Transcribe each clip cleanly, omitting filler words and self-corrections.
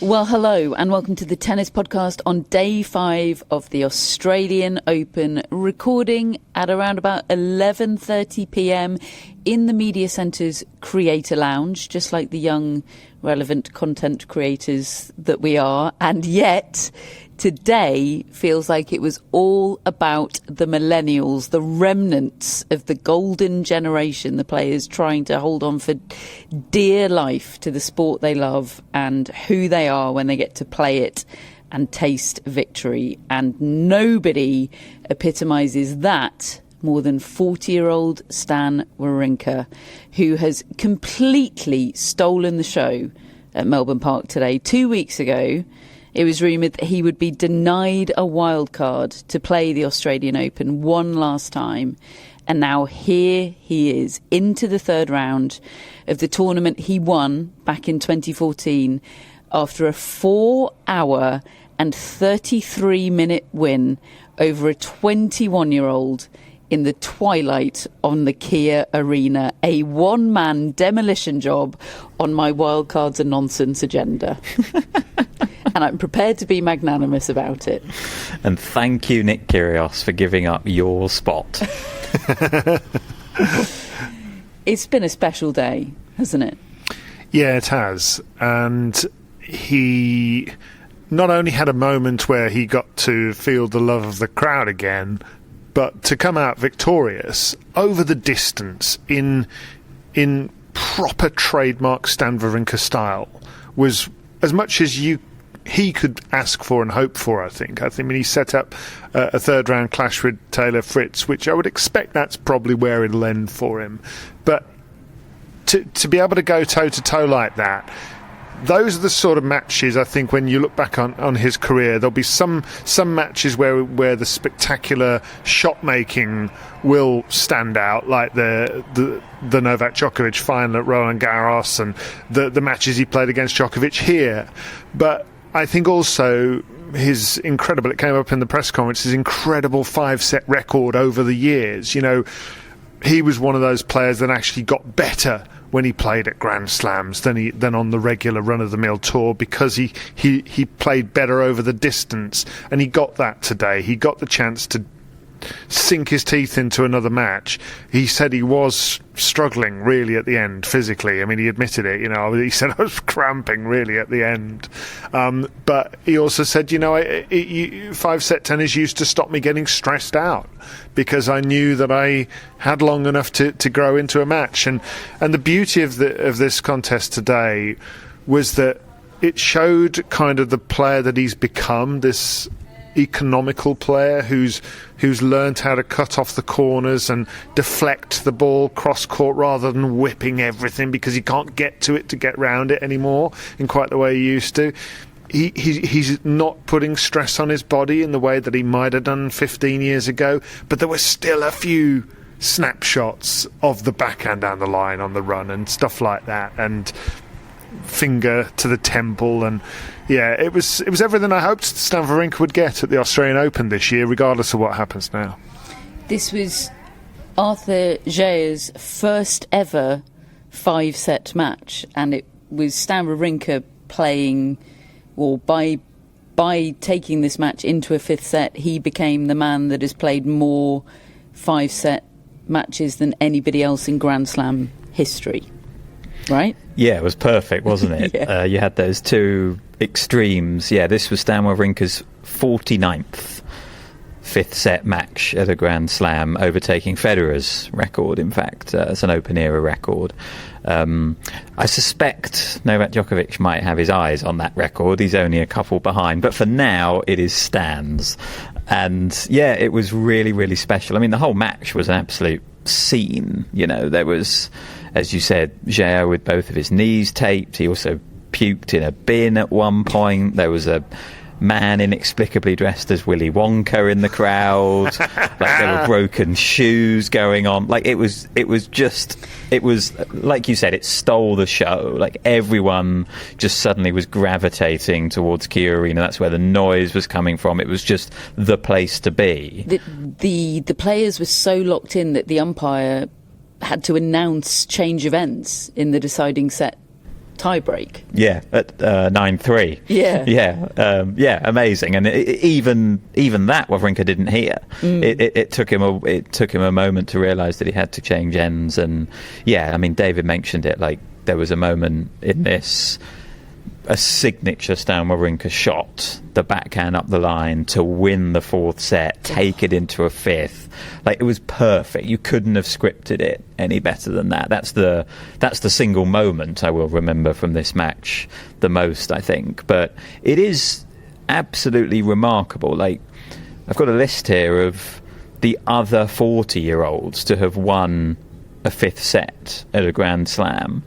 Well, hello and welcome to the Tennis Podcast on day 5 of the Australian Open, recording at around about 11:30pm in the Media Centre's Creator Lounge, just like the young, relevant content creators that we are. And yet, today feels like it was all about the millennials, the remnants of the golden generation, the players trying to hold on for dear life to the sport they love and who they are when they get to play it and taste victory. And nobody epitomises that more than 40-year-old Stan Wawrinka, who has completely stolen the show at Melbourne Park today. 2 weeks ago, it was rumoured that he would be denied a wild card to play the Australian Open one last time. And now here he is, into the third round of the tournament he won back in 2014 after a 4-hour and 33-minute win over a 21-year-old in the twilight on the Kia Arena. A one-man demolition job on my wildcards and nonsense agenda. And I'm prepared to be magnanimous about it. And thank you, Nick Kyrgios, for giving up your spot. It's been a special day, hasn't it? Yeah, it has. And he not only had a moment where he got to feel the love of the crowd again, but to come out victorious over the distance in proper trademark Stan Wawrinka style was as much as he could ask for and hope for, I think. I mean, he set up a third-round clash with Taylor Fritz, which I would expect that's probably where it'll end for him. But to be able to go toe-to-toe like that, those are the sort of matches, I think, when you look back on his career, there'll be some matches where the spectacular shot-making will stand out, like the Novak Djokovic final at Roland Garros and the matches he played against Djokovic here. But I think also his incredible, it came up in the press conference, his incredible 5-set record over the years. You know, he was one of those players that actually got better when he played at Grand Slams than on the regular run-of-the-mill tour, because he played better over the distance, and he got that today. He got the chance to sink his teeth into another match. He said he was struggling really at the end physically. I mean, he admitted it, you know. He said, I was cramping really at the end. But he also said, you know, 5-set tennis used to stop me getting stressed out because I knew that I had long enough to grow into a match. And the beauty of this contest today was that it showed kind of the player that he's become, this economical player who's learned how to cut off the corners and deflect the ball cross court rather than whipping everything because he can't get to it to get round it anymore in quite the way he used to. He's not putting stress on his body in the way that he might have done 15 years ago, but there were still a few snapshots of the backhand down the line on the run and stuff like that, and finger to the temple, and yeah, it was everything I hoped Stan Wawrinka would get at the Australian Open this year, regardless of what happens now. This was Arthur Gea's first ever 5-set match, and it was Stan Wawrinka playing, or by taking this match into a 5th set, he became the man that has played more 5-set matches than anybody else in Grand Slam history. Right? Yeah, it was perfect, wasn't it? Yeah. You had those two extremes. Yeah, this was Stan Wawrinka's 49th 5th set match at a Grand Slam, overtaking Federer's record, in fact, as an Open-era record. I suspect Novak Djokovic might have his eyes on that record. He's only a couple behind. But for now, it is Stan's. And, yeah, it was really, really special. I mean, the whole match was an absolute scene. You know, there was, as you said, Gea with both of his knees taped. He also puked in a bin at one point. There was a man inexplicably dressed as Willy Wonka in the crowd. Like, there were broken shoes going on. Like, it was like you said, it stole the show. Like, everyone just suddenly was gravitating towards Kia Arena. That's where the noise was coming from. It was just the place to be. The players were so locked in that the umpire had to announce change of ends in the deciding set tiebreak. Yeah, at 9-3. Yeah, amazing. And even that Wawrinka didn't hear. It took him a moment to realise that he had to change ends. And I mean, David mentioned it. Like, there was a moment in this, a signature Stan Wawrinka shot, the backhand up the line to win the fourth set, take it into a fifth. Like, it was perfect. You couldn't have scripted it any better than that. That's the single moment I will remember from this match the most, I think. But it is absolutely remarkable. Like, I've got a list here of the other 40-year-olds to have won a fifth set at a Grand Slam.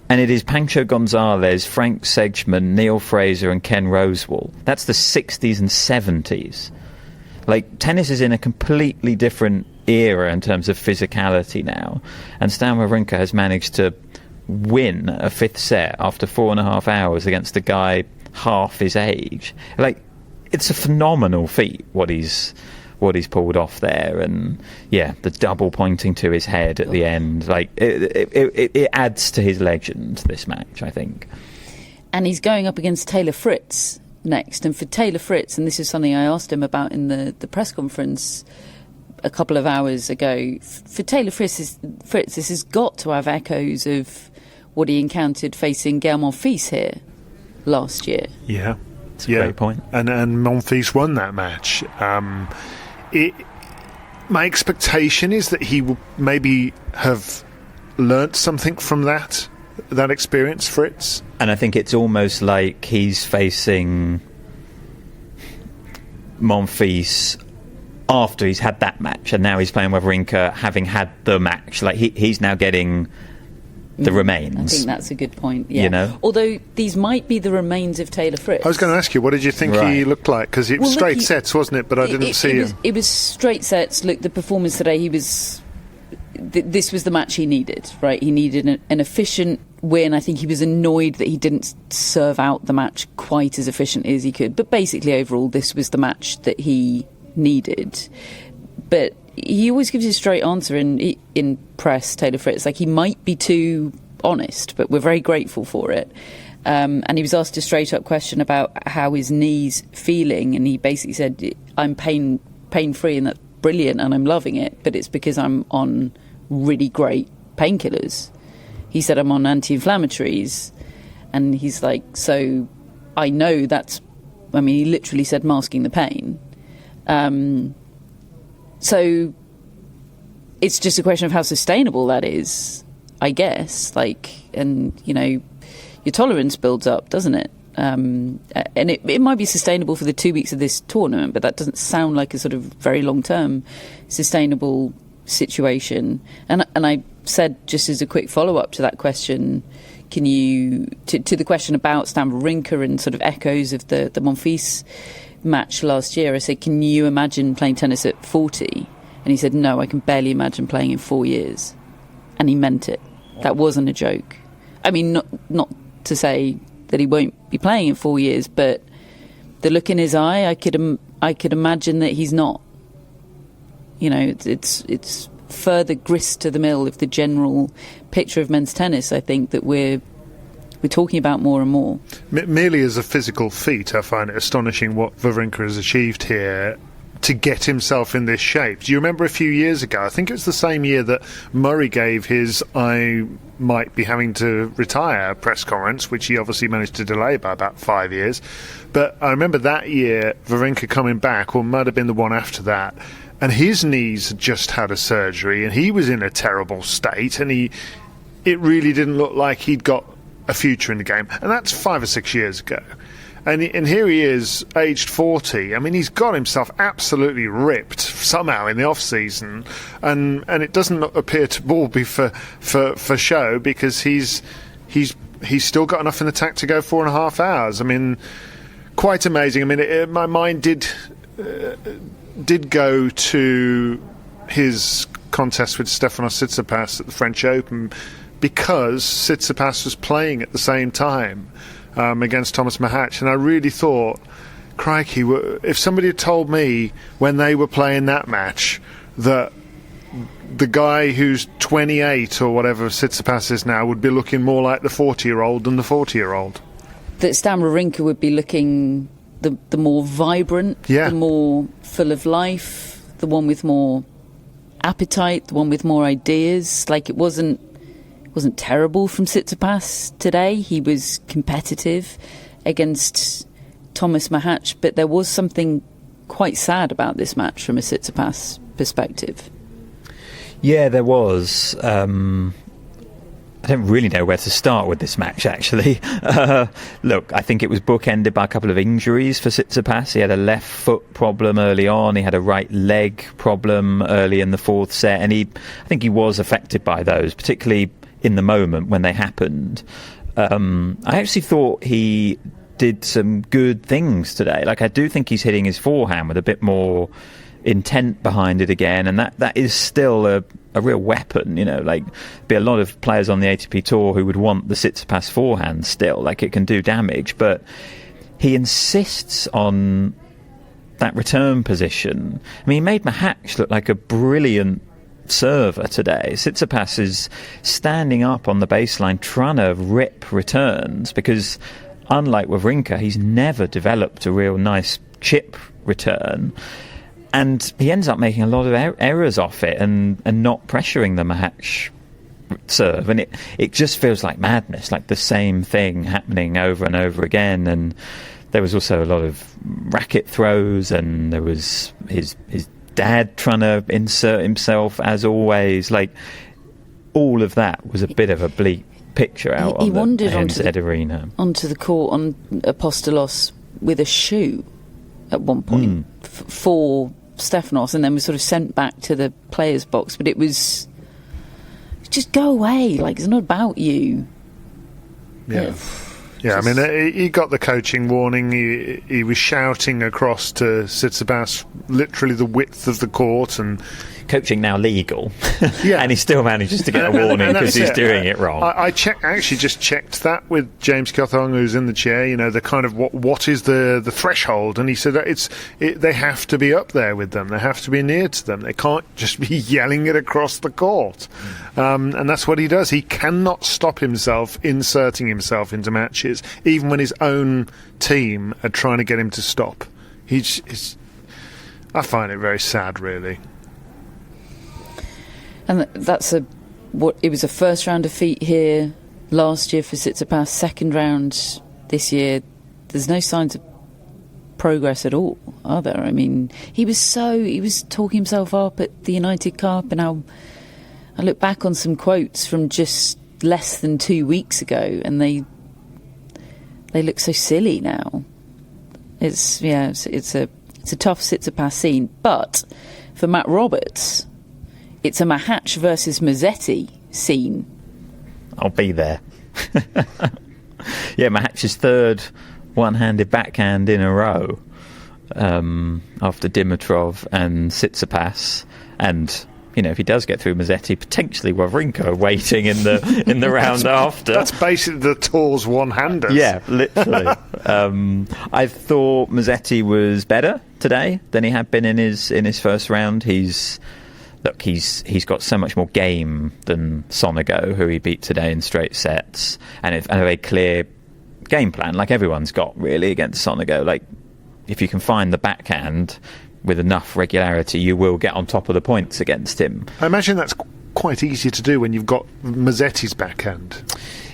And it is Pancho Gonzalez, Frank Siegemund, Neil Fraser and Ken Rosewall. That's the 60s and 70s. Like, tennis is in a completely different era in terms of physicality now. And Stan Wawrinka has managed to win a fifth set after 4.5 hours against a guy half his age. Like, it's a phenomenal feat, what he's pulled off there. And the double pointing to his head at the end, like, it adds to his legend, this match, I think. And he's going up against Taylor Fritz next. And for Taylor Fritz, and this is something I asked him about in the press conference a couple of hours ago, for Taylor Fritz, this has got to have echoes of what he encountered facing Gael Monfils here last year. Yeah. It's a great point. And Monfils won that match. My expectation is that he will maybe have learnt something from that experience, Fritz. And I think it's almost like he's facing Monfils after he's had that match, and now he's playing Wawrinka having had the match. Like, he's now getting the remains. I think that's a good point, yeah. You know? Although these might be the remains of Taylor Fritz. I was going to ask you, what did you think he looked like? Because it was straight sets, wasn't it? But I didn't see him. It was straight sets. Look, the performance today, this was the match he needed, right? He needed an efficient win. I think he was annoyed that he didn't serve out the match quite as efficiently as he could. But basically, overall, this was the match that he needed. But he always gives you a straight answer in press, Taylor Fritz. Like, he might be too honest, but we're very grateful for it. And he was asked a straight-up question about how his knee's feeling, and he basically said, I'm pain-free, and that's brilliant, and I'm loving it, but it's because I'm on really great painkillers. He said, I'm on anti-inflammatories, and he's like, so I know that's... I mean, he literally said masking the pain. So it's just a question of how sustainable that is, I guess. Like, and, you know, your tolerance builds up, doesn't it? And it might be sustainable for the 2 weeks of this tournament, but that doesn't sound like a sort of very long-term sustainable situation. And I said, just as a quick follow-up to that question, can you, to the question about Stan Wawrinka and sort of echoes of the Monfils match last year, I said, can you imagine playing tennis at 40? And he said, no, I can barely imagine playing in 4 years. And he meant it. That wasn't a joke. I mean, not to say that he won't be playing in 4 years, but the look in his eye, I could imagine that he's not. You know, it's further grist to the mill of the general picture of men's tennis, I think, that we're talking about more and more. Merely as a physical feat, I find it astonishing what Wawrinka has achieved here to get himself in this shape. Do you remember a few years ago, I think it was the same year that Murray gave his I might be having to retire press conference, which he obviously managed to delay by about 5 years. But I remember that year, Wawrinka coming back, or might have been the one after that, and his knees had just had a surgery, and he was in a terrible state, and it really didn't look like he'd got a future in the game. And that's 5 or 6 years ago. And here he is, aged 40. I mean, he's got himself absolutely ripped somehow in the off-season. And it doesn't appear to all be for show, because he's still got enough in the tank to go 4.5 hours. I mean, quite amazing. I mean, my mind did go to his contest with Stefanos Tsitsipas at the French Open, because Tsitsipas was playing at the same time against Thomas Mahatch, and I really thought, crikey, if somebody had told me when they were playing that match that the guy who's 28 or whatever Tsitsipas is now would be looking more like the 40-year-old than the 40-year-old. That Stan Wawrinka would be looking the more vibrant, the more full of life, the one with more appetite, the one with more ideas. Like, it wasn't terrible from Tsitsipas today. He was competitive against Thomas Mahatch, but there was something quite sad about this match from a Tsitsipas perspective. Yeah, there was. I don't really know where to start with this match, actually. Look, I think it was bookended by a couple of injuries for Tsitsipas. He had a left foot problem early on. He had a right leg problem early in the fourth set. And I think he was affected by those, particularly in the moment when they happened. I actually thought he did some good things today. Like, I do think he's hitting his forehand with a bit more intent behind it again, and that is still a real weapon, you know. Like, be a lot of players on the ATP Tour who would want the Tsitsipas forehand still. Like, it can do damage, but he insists on that return position. I mean, he made Mahatch look like a brilliant server today. Tsitsipas is standing up on the baseline trying to rip returns, because unlike Wawrinka, he's never developed a real nice chip return. And he ends up making a lot of errors off it and not pressuring the Mahatch serve. And it just feels like madness, like the same thing happening over and over again. And there was also a lot of racket throws, and there was his dad trying to insert himself, as always. Like, all of that was a bit of a bleak picture out on the NZ Arena. Onto the court on Apostolos with a shoe at one point for Stefanos, and then was sort of sent back to the players' box. But it was just go away, like, it's not about you. Yeah, I mean, he got the coaching warning. He was shouting across to Tsitsipas literally the width of the court, and coaching now legal. And he still manages to get a warning because he's doing it wrong. I actually just checked that with James Kyothong, who's in the chair, you know, the kind of what is the threshold, and he said that they have to be up there with them, they have to be near to them, they can't just be yelling it across the court. And that's what he does. He cannot stop himself inserting himself into matches, even when his own team are trying to get him to stop. I find it very sad, really. And it was a first round defeat here last year for Tsitsipas, second round this year. There's no signs of progress at all, are there? I mean, he was talking himself up at the United Cup, and I look back on some quotes from just less than 2 weeks ago, and they look so silly now. It's a tough Tsitsipas scene, but for Matt Roberts, it's a Mahatch versus Musetti scene. I'll be there. Yeah, Mahatch's third one-handed backhand in a row after Dimitrov and Tsitsipas. And, you know, if he does get through Musetti, potentially Wawrinka waiting in the round after. That's basically the tour's one-handers. Yeah, literally. I thought Musetti was better today than he had been in his first round. He's got so much more game than Sonego, who he beat today in straight sets, and a very clear game plan, like everyone's got, really, against Sonego. Like, if you can find the backhand with enough regularity, you will get on top of the points against him. I imagine that's quite easy to do when you've got Musetti's backhand.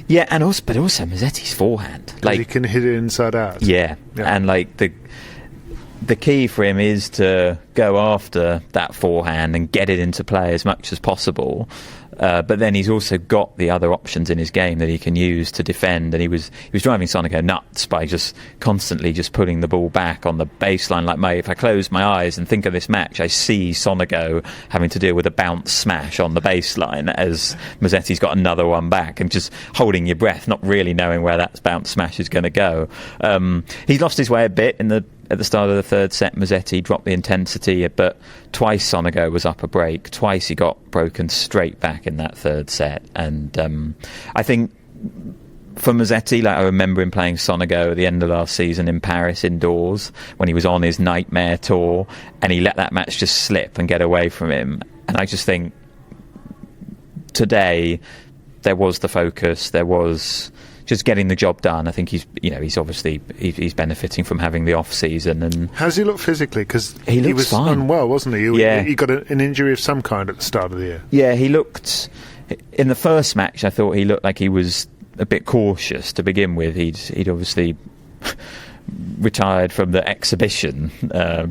Yeah, but also Musetti's forehand. Like, he can hit it inside out. Yeah, and like the key for him is to go after that forehand and get it into play as much as possible. But then he's also got the other options in his game that he can use to defend. And he was driving Sonego nuts by just constantly just putting the ball back on the baseline. Like, if I close my eyes and think of this match, I see Sonego having to deal with a bounce smash on the baseline as Musetti's got another one back, and just holding your breath, not really knowing where that bounce smash is going to go. He's lost his way a bit at the start of the third set. Musetti dropped the intensity, but twice Sonego was up a break. Twice he got broken straight back in that third set. And I think for Musetti, like, I remember him playing Sonego at the end of last season in Paris indoors when he was on his nightmare tour, and he let that match just slip and get away from him. And I just think today there was the focus, there was just getting the job done. I think he's obviously benefiting from having the off season. And how does he look physically? Because he was fine. Unwell, wasn't he? Yeah. He got an injury of some kind at the start of the year. Yeah, he looked in the first match. I thought he looked like he was a bit cautious to begin with. He'd obviously retired from the exhibition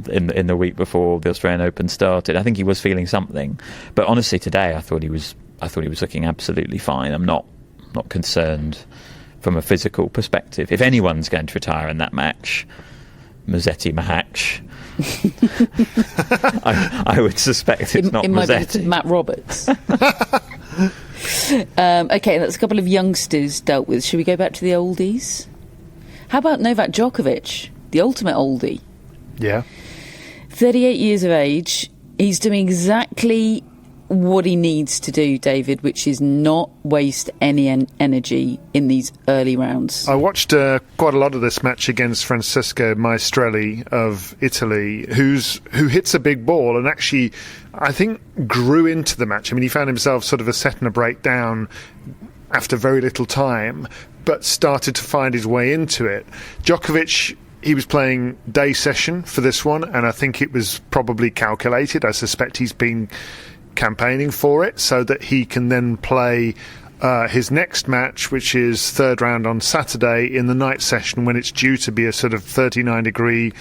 in the week before the Australian Open started. I think he was feeling something, but honestly, today I thought he was looking absolutely fine. I'm not concerned from a physical perspective. If anyone's going to retire in that match, Musetti Mahach. I would suspect it's not Musetti. Matt Roberts. Okay, that's a couple of youngsters dealt with. Should we go back to the oldies? How about Novak Djokovic, the ultimate oldie? Yeah. 38 years of age. He's doing exactly what he needs to do, David, which is not waste any energy in these early rounds. I watched quite a lot of this match against Francesco Maestrelli of Italy, who hits a big ball and actually, I think, grew into the match. I mean, he found himself sort of a set and a break down after very little time, but started to find his way into it. Djokovic, he was playing day session for this one, and I think it was probably calculated. I suspect he's been campaigning for it so that he can then play his next match, which is third round on Saturday, in the night session when it's due to be a sort of 39-degree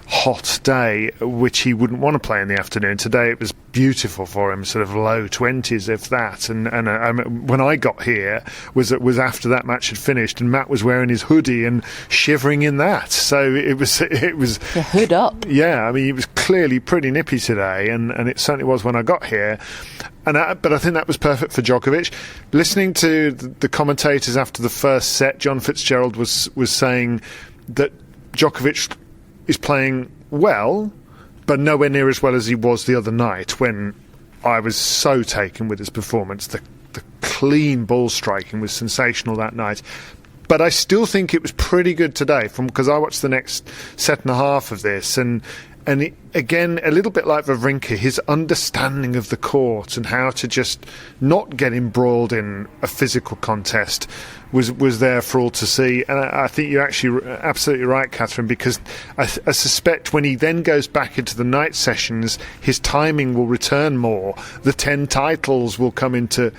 hot day, which he wouldn't want to play in the afternoon. Today it was beautiful for him, sort of low 20s, if that. And when I got here was after that match had finished, and Matt was wearing his hoodie and shivering in that. So it was the hood up. Yeah, I mean, it was clearly pretty nippy today, and it certainly was when I got here. But I think that was perfect for Djokovic. Listening to the commentators after the first set, John Fitzgerald was saying that Djokovic is playing well, but nowhere near as well as he was the other night, when I was so taken with his performance. The clean ball striking was sensational that night. But I still think it was pretty good today, because I watched the next set and a half of this, and again, a little bit like Wawrinka, his understanding of the court and how to just not get embroiled in a physical contest was there for all to see. And I think you're actually absolutely right, Catherine, because I suspect when he then goes back into the night sessions, his timing will return more. The 10 titles will come into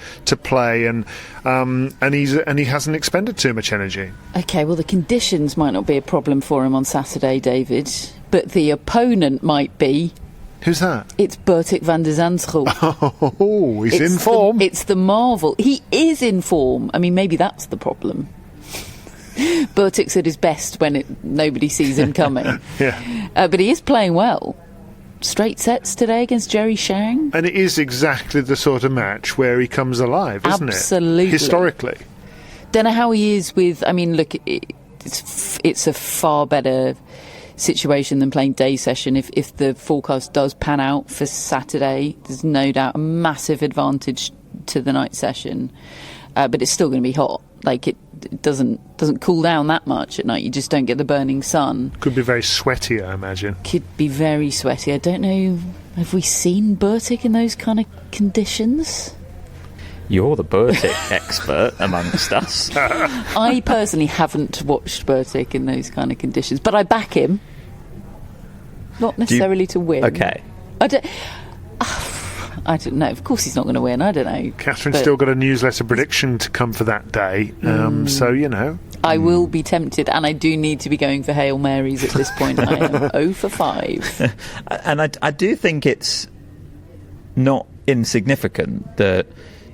play, and he hasn't expended too much energy. Okay, well, the conditions might not be a problem for him on Saturday, David, but the opponent might be. Who's that? It's Bertik van der Zandschulp. Oh, he's in form. It's the marvel. He is in form. I mean, maybe that's the problem. Bertik's at his best when nobody sees him coming. Yeah. But he is playing well. Straight sets today against Jerry Shang. And it is exactly the sort of match where he comes alive, isn't it? Absolutely. Historically. Don't know how he is with. I mean, look, it's a far better situation than playing day session. If the forecast does pan out for Saturday, there's no doubt a massive advantage to the night session, but it's still going to be hot. Like, it doesn't cool down that much at night. You just don't get the burning sun. Could be very sweaty, I imagine. Could be very sweaty. I don't know, have we seen Bertik in those kind of conditions? You're the Bertik expert amongst us. I personally haven't watched Bertik in those kind of conditions, but I back him. Not necessarily to win. Okay. I don't know. Of course he's not going to win. I don't know. Catherine's still got a newsletter prediction to come for that day. So, you know. I will be tempted, and I do need to be going for Hail Marys at this point. I am 0 for 5. And I do think it's not insignificant that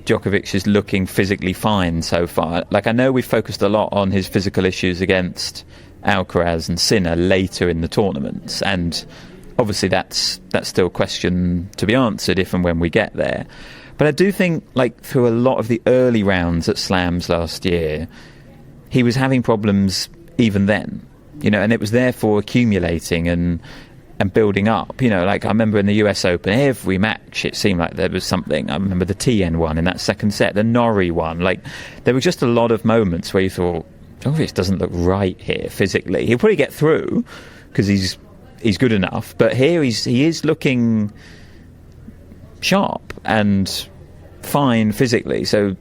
Djokovic is looking physically fine so far. Like, I know we've focused a lot on his physical issues against Alcaraz and Sinner later in the tournaments, and obviously that's still a question to be answered if and when we get there. But I do think, like, through a lot of the early rounds at Slams last year, he was having problems even then, you know, and it was therefore accumulating and building up. You know, like, I remember in the US Open, every match it seemed like there was something. I remember the TN one in that second set, the Norrie one. Like, there were just a lot of moments where you thought, Djokovic doesn't look right here physically. He'll probably get through because he's good enough, but here he is looking sharp and fine physically. So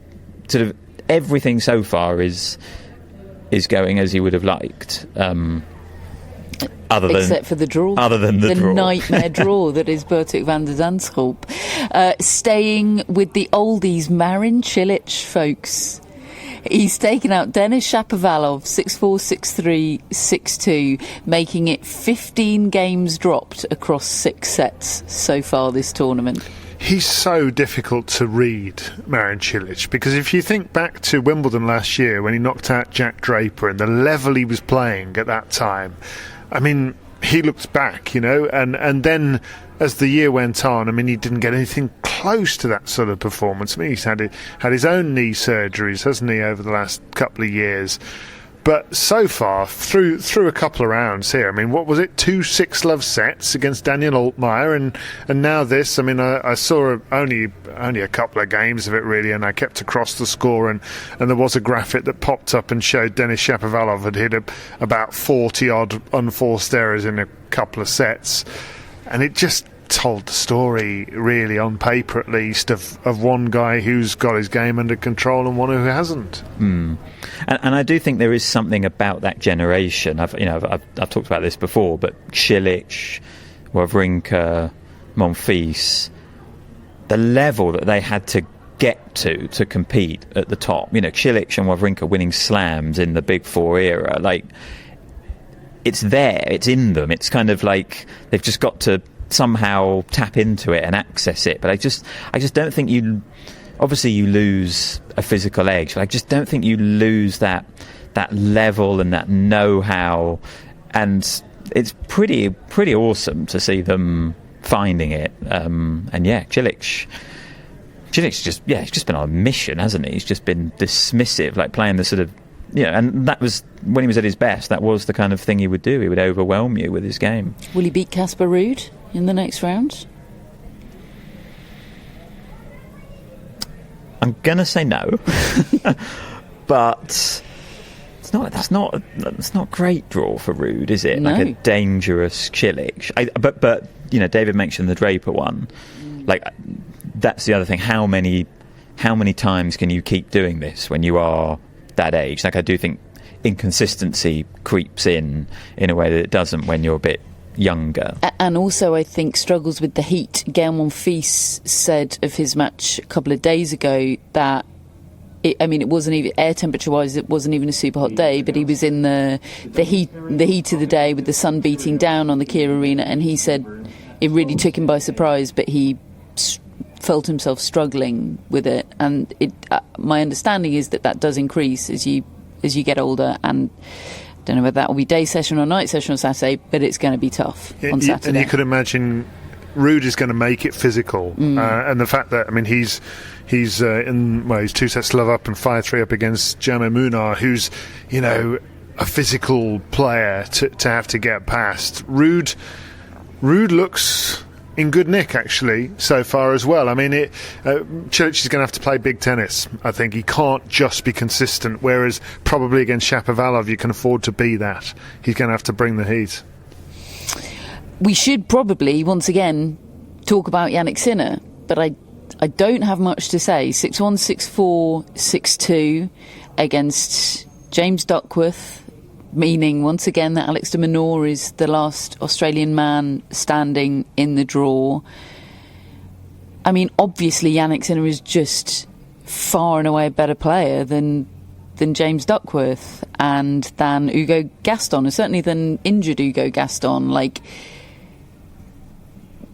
sort of everything so far is going as he would have liked. Except for the draw. Other than the draw. Nightmare draw that is Botic van der Zandschulp. Staying with the oldies, Marin Cilic, folks. He's taken out Denis Shapovalov 6-4, 6-3, 6-2, making it 15 games dropped across 6 sets so far this tournament. He's so difficult to read, Marin Cilic, because if you think back to Wimbledon last year when he knocked out Jack Draper and the level he was playing at that time, I mean, he looked back, and then as the year went on, I mean, he didn't get anything close to that sort of performance. I mean, he's had his own knee surgeries, hasn't he, over the last couple of years. But so far, through a couple of rounds here, I mean, what was it? 2 6-love sets against Daniel Altmaier, and now this. I mean, I saw only a couple of games of it, really, and I kept across the score, and there was a graphic that popped up and showed Denis Shapovalov had hit about 40-odd unforced errors in a couple of sets. And it just told the story, really, on paper at least, of one guy who's got his game under control and one who hasn't. And I do think there is something about that generation. I've talked about this before, but Cilic, Wawrinka, Monfils, the level that they had to get to compete at the top. Cilic and Wawrinka winning slams in the Big Four era, like, it's there, it's in them. It's kind of like they've just got to somehow tap into it and access it. But I just don't think you lose a physical edge, but I just don't think you lose that level and that know-how. And it's pretty awesome to see them finding it. And yeah, Cilic's just he's just been on a mission, hasn't he? He's just been dismissive, like playing the sort of, and that was when he was at his best. That was the kind of thing he would do. He would overwhelm you with his game. Will he beat Casper Ruud in the next round? I'm gonna say no, but that's not a great draw for Ruud, is it? No. Like a dangerous Cilic. But David mentioned the Draper one. Like, that's the other thing. How many times can you keep doing this when you are that age? Like, I do think inconsistency creeps in a way that it doesn't when you're a bit younger. And also, I think, struggles with the heat. Gael Monfils said of his match a couple of days ago that it wasn't even, air temperature wise, it wasn't even a super hot day, but he was in the heat of the day with the sun beating down on the Kia Arena, and he said it really took him by surprise, but he felt himself struggling with it. And my understanding is that does increase as you get older, and I don't know whether that will be day session or night session on Saturday, but it's going to be tough on Saturday. And you could imagine Ruud is going to make it physical, and the fact that, I mean, he's 2 sets to love up and 5-3 up against Jamel Munar, who's a physical player to have to get past. Ruud looks in good nick, actually, so far as well. I mean, Cilic is going to have to play big tennis. I think he can't just be consistent, whereas probably against Shapovalov you can afford to be that. He's going to have to bring the heat. We should probably, once again, talk about Jannik Sinner, but I don't have much to say. 6-1, 6-4, 6-2 against James Duckworth, meaning once again that Alex de Minaur is the last Australian man standing in the draw. I mean, obviously Jannik Sinner is just far and away a better player than James Duckworth and than Hugo Gaston, and certainly than injured Hugo Gaston. Like,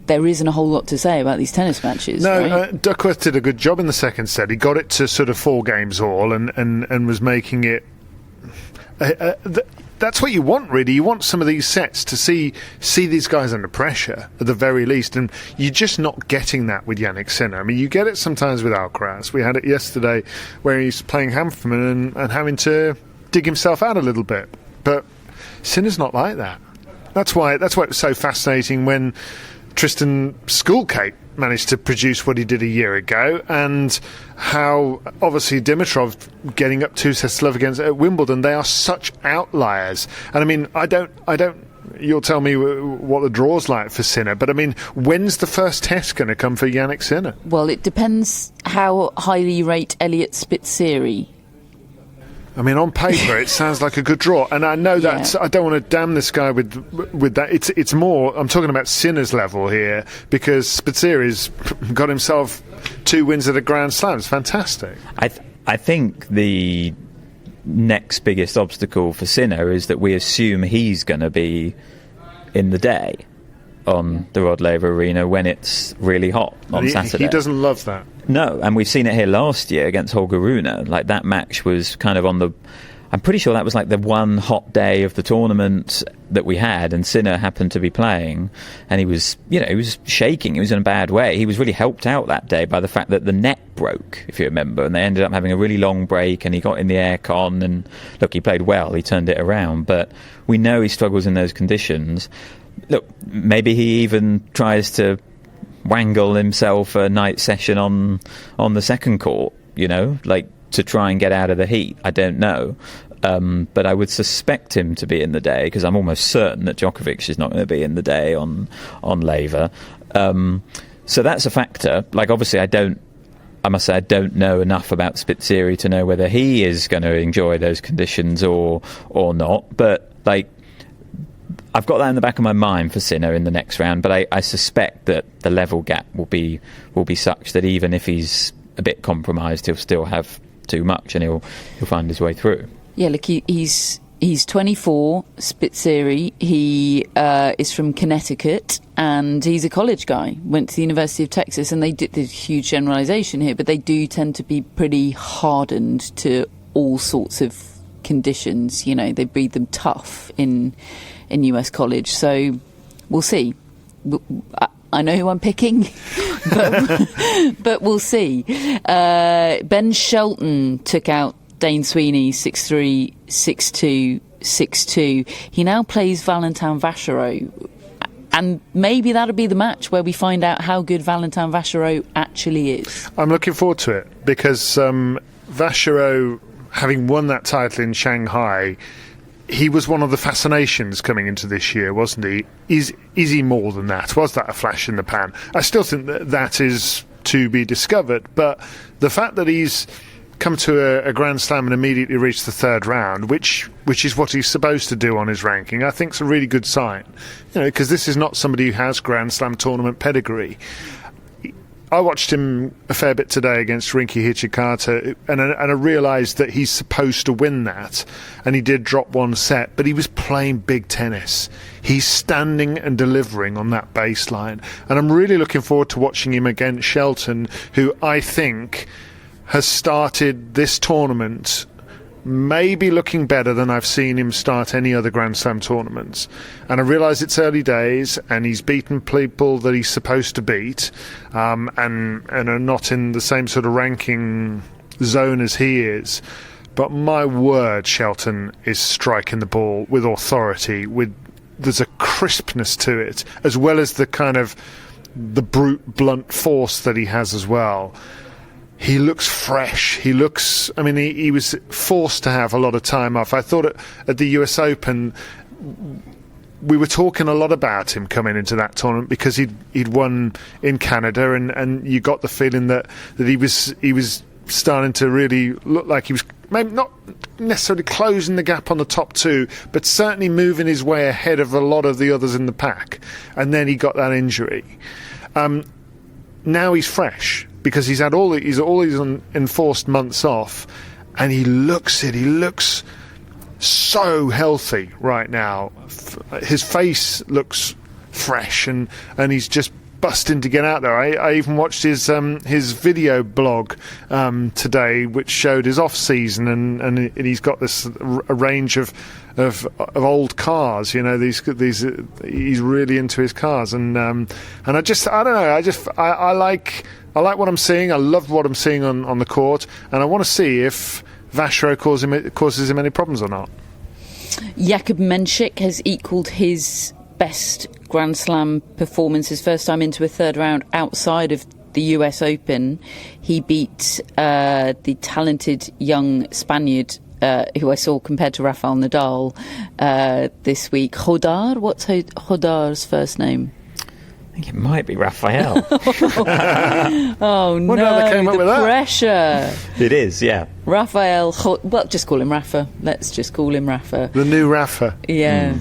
there isn't a whole lot to say about these tennis matches. No, right? Duckworth did a good job in the second set. He got it to sort of 4 games all and was making it. That's what you want, really. You want some of these sets to see these guys under pressure at the very least, and you're just not getting that with Jannik Sinner. I mean, you get it sometimes with Alcaraz. We had it yesterday where he's playing Hanfman and having to dig himself out a little bit, but Sinner's not like that. That's why it was so fascinating when Tristan Schoolcake managed to produce what he did a year ago, and how obviously Dimitrov getting up 2 sets to love against at Wimbledon. They are such outliers, and I mean, I don't you'll tell me what the draw's like for Sinner. But I mean, when's the first test going to come for Jannik Sinner? Well, it depends how highly you rate Elliot Spitzeri. I mean, on paper, it sounds like a good draw, and I know that I don't want to damn this guy with that. It's more. I'm talking about Sinner's level here, because Spitzeri's got himself 2 wins at a Grand Slam. It's fantastic. I think the next biggest obstacle for Sinner is that we assume he's going to be in the day on the Rod Laver Arena when it's really hot on Saturday. He doesn't love that. No, and we've seen it here last year against Holger Rune. Like, that match was kind of on the... I'm pretty sure that was like the one hot day of the tournament that we had, and Sinner happened to be playing, and he was shaking. He was in a bad way. He was really helped out that day by the fact that the net broke, if you remember, and they ended up having a really long break, and he got in the aircon, and look, he played well. He turned it around, but we know he struggles in those conditions. Look, maybe he even tries to wangle himself a night session on the second court, like, to try and get out of the heat. I don't know. But I would suspect him to be in the day, because I'm almost certain that Djokovic is not going to be in the day on Laver. So that's a factor. Like, obviously, I must say I don't know enough about Spitzeri to know whether he is going to enjoy those conditions or not. But, like, I've got that in the back of my mind for Sinner in the next round, but I suspect that the level gap will be such that even if he's a bit compromised, he'll still have too much, and he'll find his way through. Yeah, look, he's 24, Spitzeri. He is from Connecticut, and he's a college guy. Went to the University of Texas, and they did this huge generalisation here, but they do tend to be pretty hardened to all sorts of conditions. They breed them tough in US college. So we'll see. I know who I'm picking, but we'll see. Ben Shelton took out Dane Sweeney 6-3, 6-2, 6-2. He now plays Valentin Vacherot, and maybe that'll be the match where we find out how good Valentin Vacherot actually is. I'm looking forward to it, because Vacherot, having won that title in Shanghai, he was one of the fascinations coming into this year, wasn't he? Is he more than that? Was that a flash in the pan? I still think that is to be discovered, but the fact that he's come to a Grand Slam and immediately reached the third round, which is what he's supposed to do on his ranking, I think is a really good sign. Because this is not somebody who has Grand Slam tournament pedigree. I watched him a fair bit today against Rinky Hijikata, and I realised that he's supposed to win that, and he did drop one set, but he was playing big tennis. He's standing and delivering on that baseline, and I'm really looking forward to watching him against Shelton, who I think has started this tournament maybe looking better than I've seen him start any other Grand Slam tournaments. And I realise it's early days, and he's beaten people that he's supposed to beat, and are not in the same sort of ranking zone as he is. But my word, Shelton is striking the ball with authority. There's a crispness to it, as well as the kind of the brute, blunt force that he has as well. He looks fresh. He was forced to have a lot of time off. I thought at the US Open, we were talking a lot about him coming into that tournament, because he'd won in Canada, and you got the feeling that he was starting to really look like he was maybe not necessarily closing the gap on the top two, but certainly moving his way ahead of a lot of the others in the pack. And then he got that injury. Now he's fresh, because he's had all these enforced months off, and he looks it. He looks so healthy right now. His face looks fresh, and he's just busting to get out there. I even watched his video blog today, which showed his off season, and he's got this a range of old cars. These he's really into his cars, and I don't know. I like what I'm seeing. I love what I'm seeing on the court, and I want to see if Vacherot causes him any problems or not. Jakub Mensik has equalled his best Grand Slam performance, his first time into a third round outside of the US Open. He beat the talented young Spaniard who I saw compared to Rafael Nadal this week. Hodar? What's Hodar's first name? I think it might be Raphael. Oh, no, the pressure. It is, yeah. Well, just call him Rafa. Let's just call him Rafa. The new Rafa. Yeah.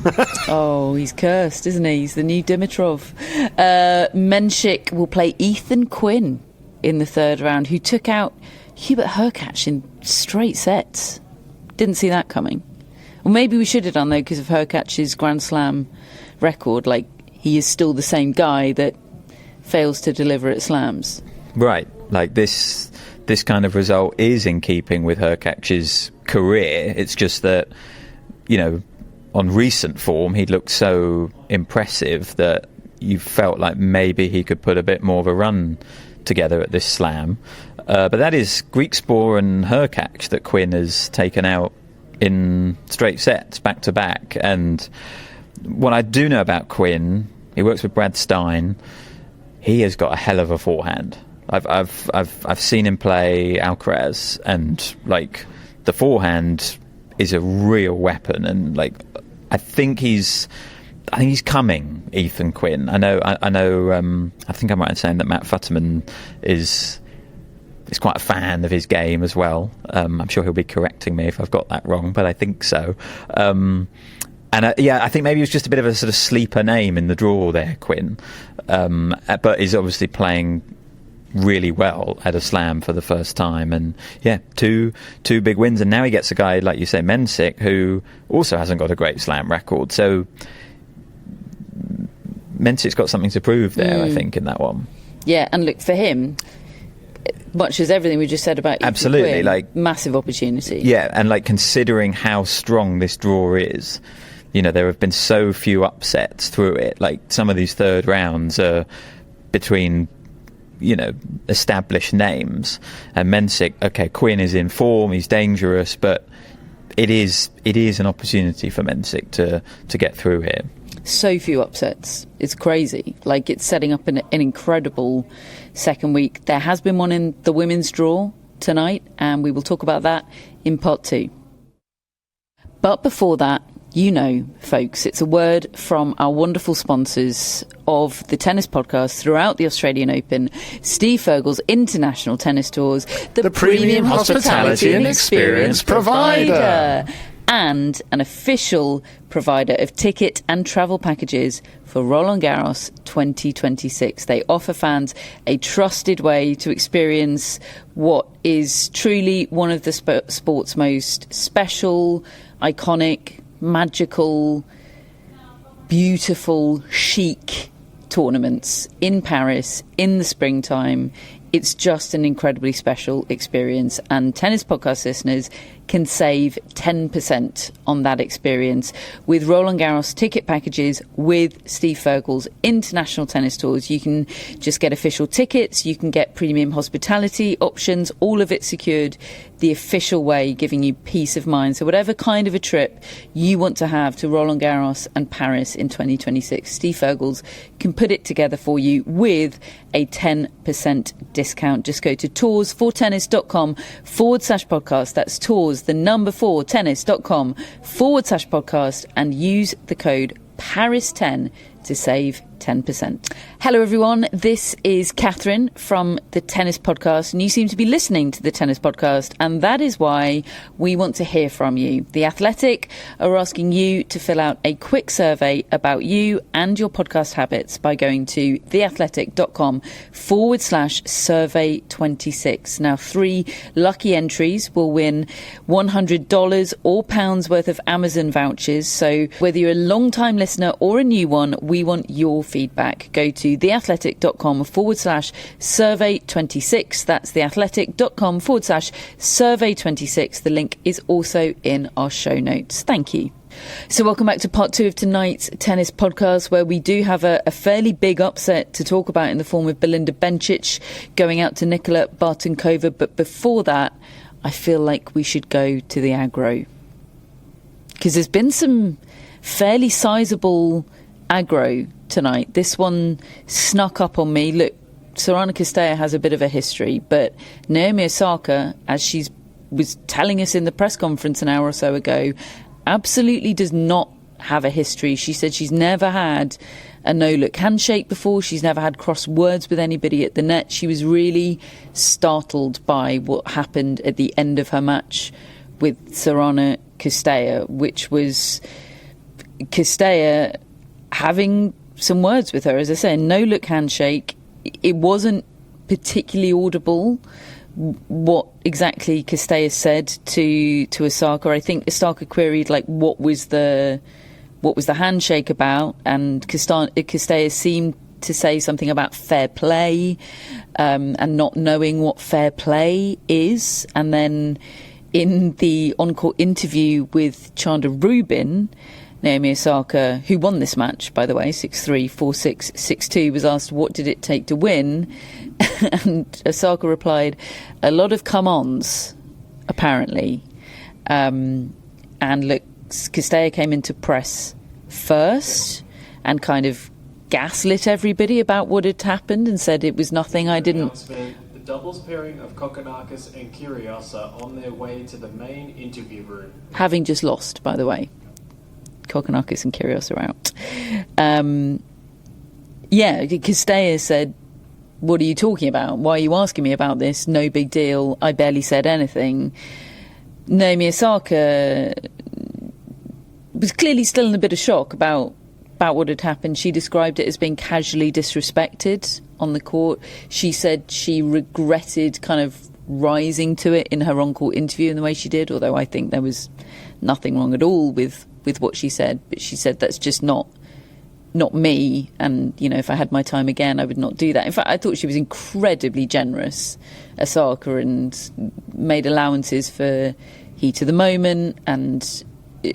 Oh, he's cursed, isn't he? He's the new Dimitrov. Bencic will play Ethan Quinn in the third round, who took out Hubert Hurkacz in straight sets. Didn't see that coming. Well, maybe we should have done, though, because of Hurkacz's Grand Slam record. Like, he is still the same guy that fails to deliver at slams. Right. Like, this kind of result is in keeping with Hurkacz's career. It's just that, you know, on recent form, he looked so impressive that you felt like maybe he could put a bit more of a run together at this slam. But that is Griekspoor and Hurkacz that Quinn has taken out in straight sets, back-to-back. And what I do know about Quinn, he works with Brad Stein. He has got a hell of a forehand. I've seen him play Alcaraz, and like the forehand is a real weapon. And like I think he's coming, Ethan Quinn. I know. I think I'm right in saying that Matt Futterman is quite a fan of his game as well. I'm sure he'll be correcting me if I've got that wrong, but I think so. And I think maybe it was just a bit of a sort of sleeper name in the draw there, Quinn. But is obviously playing really well at a slam for the first time. And yeah, two big wins. And now he gets a guy, like you say, Bencic, who also hasn't got a great slam record. So Bencic's got something to prove there, I think, in that one. Yeah, and look, for him, much as everything we just said about absolutely, Quinn, like massive opportunity. Yeah, and like considering how strong this draw is, you know, there have been so few upsets through it. Like some of these third rounds are between, you know, established names. And Bencic, okay, Quinn is in form, he's dangerous, but it is an opportunity for Bencic to get through here. So few upsets. It's crazy. Like, it's setting up an incredible second week. There has been one in the women's draw tonight, and we will talk about that in part 2. But before that, you know, folks, it's a word from our wonderful sponsors of the tennis podcast throughout the Australian Open, Steve Fergal's International Tennis Tours, the premium hospitality and experience provider, and an official provider of ticket and travel packages for Roland Garros 2026. They offer fans a trusted way to experience what is truly one of the sport's most special, iconic, magical, beautiful, chic tournaments in Paris in the springtime. It's just an incredibly special experience, and Tennis Podcast listeners can save 10% on that experience with Roland Garros ticket packages with Steve Fergal's International Tennis Tours. You can just get official tickets, you can get premium hospitality options, all of it secured the official way, giving you peace of mind. So whatever kind of a trip you want to have to Roland Garros and Paris in 2026, Steve Fergal's can put it together for you with a 10% discount. Just go to tours4tennis.com/podcast. That's tours, the number 4tennis.com/podcast, and use the code PARIS10 to save 10%. Hello everyone, this is Catherine from the Tennis Podcast, and you seem to be listening to the Tennis Podcast, and that is why we want to hear from you. The Athletic are asking you to fill out a quick survey about you and your podcast habits by going to theathletic.com/survey26. Now, 3 lucky entries will win $100 or pounds worth of Amazon vouchers. So whether you're a long-time listener or a new one, we want your feedback. Go to theathletic.com/survey26. That's theathletic.com/survey26. The link is also in our show notes. Thank you. So welcome back to part 2 of tonight's tennis podcast, where we do have a fairly big upset to talk about in the form of Belinda Bencic going out to Nicola Bartunkova. But before that, I feel like we should go to the aggro, because there's been some fairly sizable aggro tonight. This one snuck up on me. Look, Sorana Cirstea has a bit of a history, but Naomi Osaka, as she's was telling us in the press conference an hour or so ago, absolutely does not have a history. She said she's never had a no-look handshake before. She's never had cross words with anybody at the net. She was really startled by what happened at the end of her match with Sorana Cirstea, which was Cirstea having some words with her. As I say, no-look handshake. It wasn't particularly audible what exactly Cirstea said to Osaka. I think Osaka queried, like, what was the handshake about, and Cirstea seemed to say something about fair play, and not knowing what fair play is. And then in the on-court interview with Chanda Rubin, Naomi Osaka, who won this match, by the way, 6-3, 4-6, 6-2, was asked what did it take to win, and Osaka replied, a lot of come-ons, apparently. And look, Cirstea came into press first and kind of gaslit everybody about what had happened and said it was nothing. I didn't. The doubles pairing of Kokkinakis and Kyrgios are on their way to the main interview room. Having just lost, by the way. Kokkinakis and Kyrgios are out. Cirstea said, what are you talking about? Why are you asking me about this? No big deal. I barely said anything. Naomi Osaka was clearly still in a bit of shock about what had happened. She described it as being casually disrespected on the court. She said she regretted kind of rising to it in her on-court interview in the way she did, although I think there was nothing wrong at all with what she said. But she said that's just not me, and if I had my time again I would not do that. In fact, I thought she was incredibly generous, Osaka, and made allowances for heat of the moment and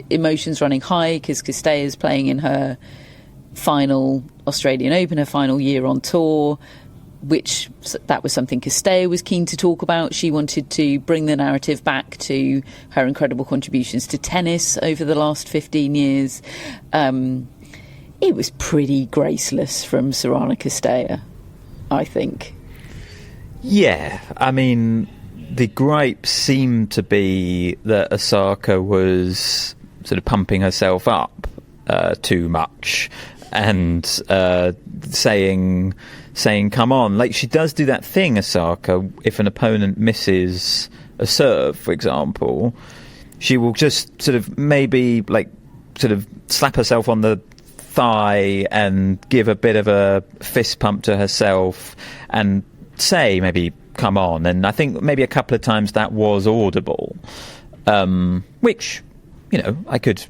emotions running high because Cirstea is playing in her final Australian Open, her final year on tour, which that was something Cirstea was keen to talk about. She wanted to bring the narrative back to her incredible contributions to tennis over the last 15 years. It was pretty graceless from Sorana Cirstea, I think. Yeah, I mean, the gripe seemed to be that Osaka was sort of pumping herself up too much and saying, come on. Like, she does do that thing, Osaka, if an opponent misses a serve, for example, she will just sort of maybe, like, sort of slap herself on the thigh and give a bit of a fist pump to herself and say maybe come on. And I think maybe a couple of times that was audible, which I could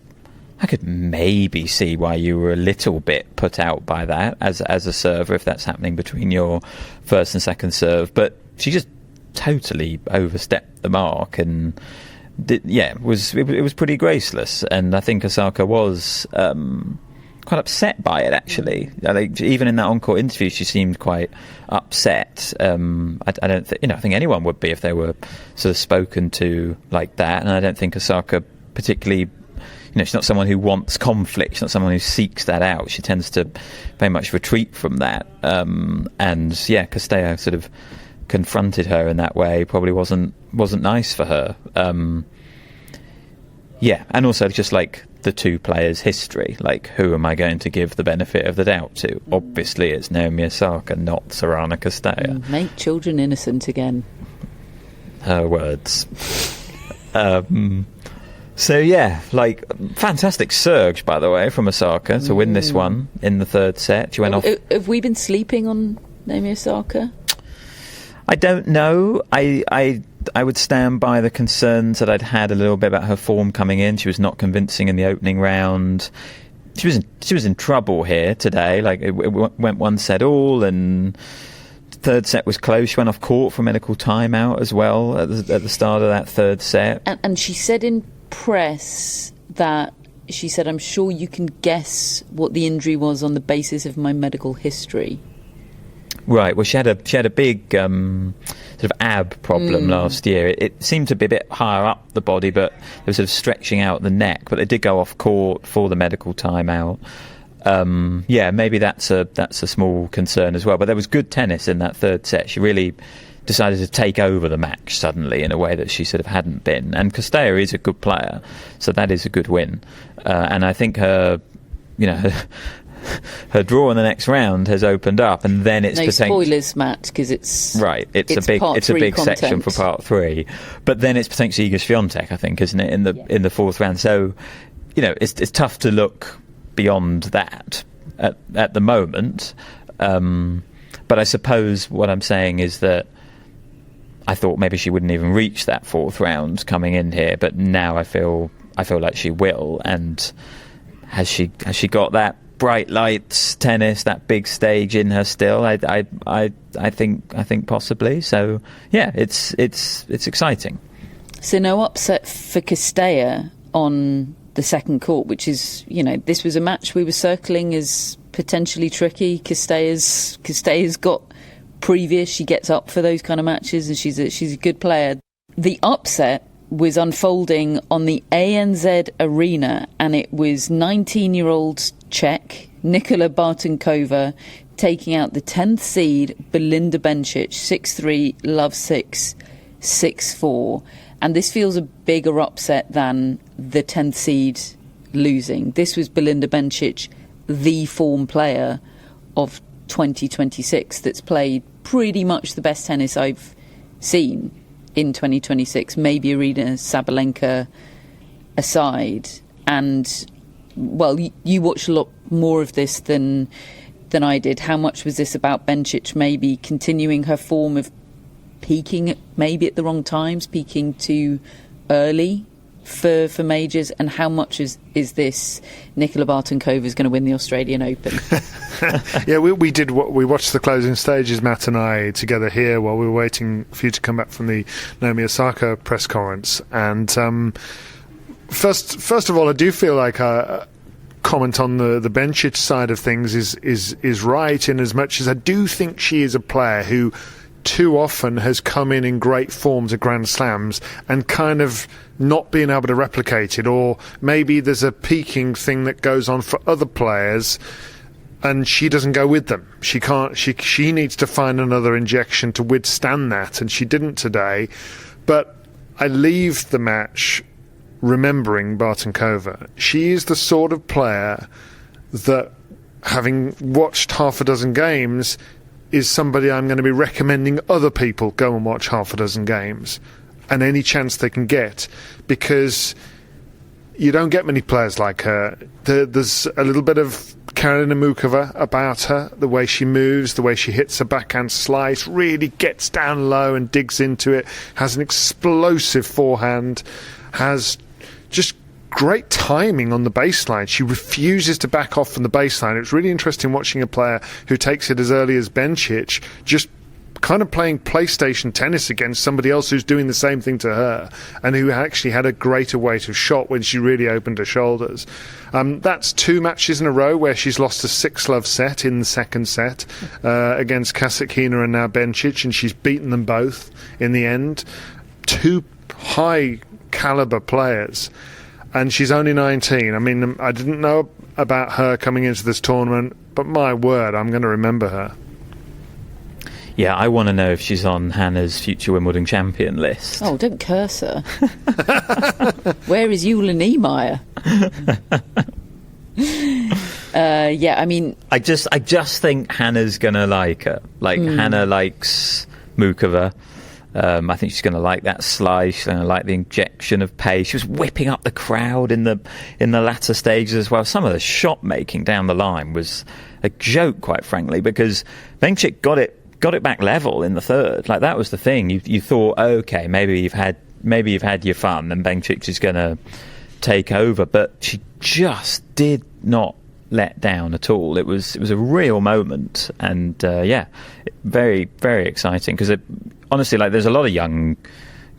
maybe see why you were a little bit put out by that as a server, if that's happening between your first and second serve. But she just totally overstepped the mark, and it was pretty graceless. And I think Osaka was quite upset by it, actually. Even in that on-court interview, she seemed quite upset. I don't think I think anyone would be if they were sort of spoken to like that. And I don't think Osaka particularly, she's not someone who wants conflict. She's not someone who seeks that out. She tends to very much retreat from that. Cirstea sort of confronted her in that way. Probably wasn't nice for her. And also just like the two players' history, like, who am I going to give the benefit of the doubt to? Obviously it's Naomi Osaka, not Sorana Cirstea. Make children innocent again. Her words. Fantastic surge, by the way, from Osaka to win this one in the third set. She went off. Have we been sleeping on Naomi Osaka? I don't know. I would stand by the concerns that I'd had a little bit about her form coming in. She was not convincing in the opening round. She was in trouble here today. Like, it went one set all, and third set was close. She went off court for medical timeout as well at the start of that third set. And she said in press that she said, I'm sure you can guess what the injury was on the basis of my medical history. Right. Well, she had a big sort of ab problem last year. It seemed to be a bit higher up the body, but it was sort of stretching out the neck. But they did go off court for the medical timeout. maybe that's a small concern as well. But there was good tennis in that third set. She really decided to take over the match suddenly in a way that she sort of hadn't been. And Cirstea is a good player, so that is a good win. And I think her draw in the next round has opened up, and then it's spoilers, Matt, because it's right. It's a big content section for part 3, but then it's potentially Iga Swiatek, I think, isn't it, in the fourth round? So it's tough to look beyond that at the moment. But I suppose what I'm saying is that I thought maybe she wouldn't even reach that fourth round coming in here, but now I feel like she will. And has she got that bright lights tennis, that big stage in her still? I think possibly. So yeah, it's exciting. So no upset for Cirstea on the second court, which is, this was a match we were circling as potentially tricky. Cirstea's got previous, she gets up for those kind of matches, and she's a good player. The upset was unfolding on the ANZ Arena, and it was 19-year-old Czech Nadia Bartunkova taking out the 10th seed Belinda Bencic 6-3, love 6, 6-4. And this feels a bigger upset than the 10th seed losing. This was Belinda Bencic, the form player of 2026, that's played pretty much the best tennis I've seen in 2026, maybe Arina Sabalenka aside. And, well, you watched a lot more of this than I did. How much was this about Bencic maybe continuing her form of peaking maybe at the wrong times, peaking too early for majors, and how much is this Nadia Bartunkova is going to win the Australian Open? Yeah, we watched the closing stages, Matt and I, together here while we were waiting for you to come back from the Naomi Osaka press conference. And first of all, I do feel like a comment on the Bencic side of things is right, in as much as I do think she is a player who too often has come in great form to Grand Slams and kind of not being able to replicate it, or maybe there's a peaking thing that goes on for other players and she doesn't go with them. She needs to find another injection to withstand that, and she didn't today. But I leave the match remembering Bartunkova. She is the sort of player that, having watched half a dozen games, is somebody I'm going to be recommending other people go and watch half a dozen games, and any chance they can get, because you don't get many players like her. There's a little bit of Karolina Mukova about her, the way she moves, the way she hits a backhand slice, really gets down low and digs into it, has an explosive forehand, has just great timing on the baseline. She refuses to back off from the baseline. It's really interesting watching a player who takes it as early as Bencic, just kind of playing PlayStation tennis against somebody else who's doing the same thing to her, and who actually had a greater weight of shot when she really opened her shoulders. That's 2 matches in a row where she's lost a 6-love set in the second set against Kasatkina and now Bencic, and she's beaten them both in the end. 2 high caliber players. And she's only 19. I mean, I didn't know about her coming into this tournament, but my word, I'm going to remember her. Yeah, I want to know if she's on Hannah's future Wimbledon champion list. Oh, don't curse her. Where is Jule Niemeyer? Yeah, I mean, I just think Hannah's going to like her. Hannah likes Mukova. I think she's going to like that slice. She's going to like the injection of pace. She was whipping up the crowd in the latter stages as well. Some of the shot making down the line was a joke, quite frankly, because Bencic got it back level in the third. Like, that was the thing. You thought, okay, maybe you've had your fun, and Bencic is going to take over, but she just did not let down at all. It was a real moment, and very, very exciting, because honestly, like, there's a lot of young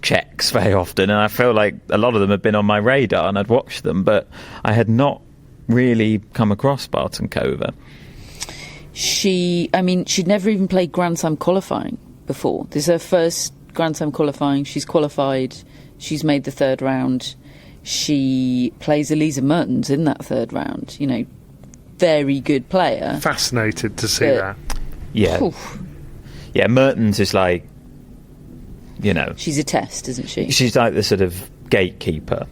Czechs very often, and I feel like a lot of them have been on my radar and I'd watched them, but I had not really come across Bartunkova. She'd never even played Grand Slam qualifying before. This is her first Grand Slam qualifying. She's qualified. She's made the third round. She plays Elisa Mertens in that third round. very good player. Fascinated to see that. Yeah. Oof. Yeah, Mertens is like, she's a test, isn't she? she's like the sort of gatekeeper.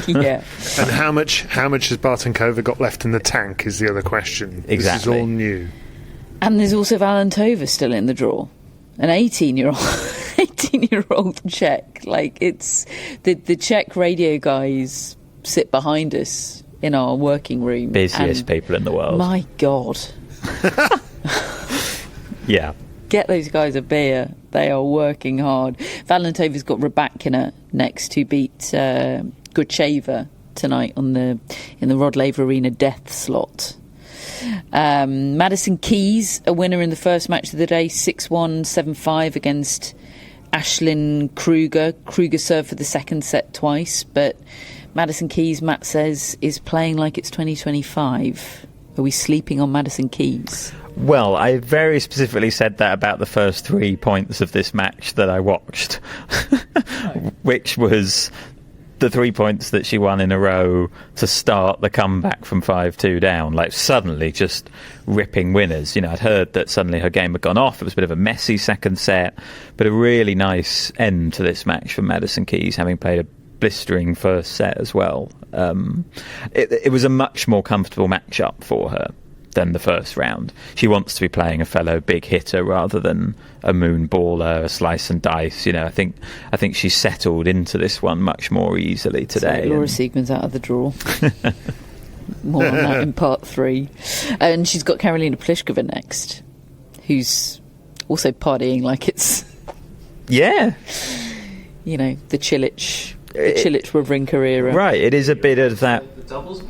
Yeah. And how much has Bartunkova got left in the tank is the other question. Exactly. This is all new. And there's also Valentova still in the draw. An 18-year-old Czech. Like, it's the Czech radio guys sit behind us in our working room. Busiest people in the world. My God. Yeah. Get those guys a beer. They are working hard. Valentova's got Rybakina next, to beat Gracheva tonight in the Rod Laver Arena death slot. Maddison Keys, a winner in the first match of the day, 6-1, 7-5 against Ashlyn Kruger. Kruger served for the second set twice, but Maddison Keys, Matt says, is playing like it's 2025. Are we sleeping on Maddison Keys? Well, I very specifically said that about the first 3 points of this match that I watched, which was the 3 points that she won in a row to start the comeback from 5-2 down, like suddenly just ripping winners. I'd heard that suddenly her game had gone off. It was a bit of a messy second set, but a really nice end to this match for Maddison Keys, having played a blistering first set as well. It was a much more comfortable matchup for her than the first round. She wants to be playing a fellow big hitter rather than a moon baller, a slice and dice. I think she's settled into this one much more easily today. So Laura Siegemund's out of the draw. More on that in part 3. And she's got Karolina Pliskova next, who's also partying like it's the Cilic Wawrinka era. Right, it is a bit of that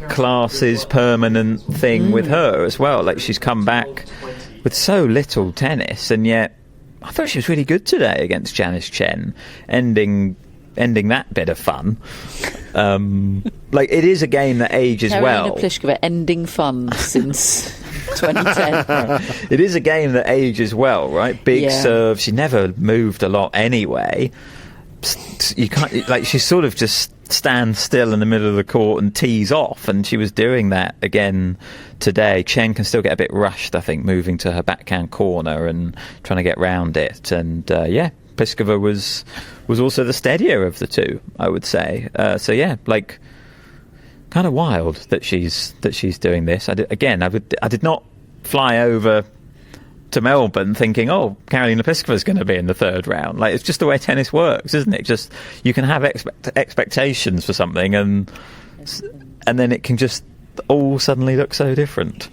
classes permanent thing with her as well. Like, she's come back with so little tennis, and yet I thought she was really good today against Janice Chen, ending that bit of fun. Like, it is a game that ages well. Karolina Pliskova ending fun since 2010. It is a game that ages well, right? Big serve. She never moved a lot anyway. You can't, like, she sort of just stands still in the middle of the court and tees off, and she was doing that again today. Chen can still get a bit rushed, I think, moving to her backhand corner and trying to get round it. And Pliskova was also the steadier of the two, I would say. Like, kind of wild that she's doing this. I did not fly over to Melbourne thinking, Karolina Pliskova's going to be in the third round. Like, it's just the way tennis works, isn't it? Just, you can have expectations for something, and then it can just all suddenly look so different.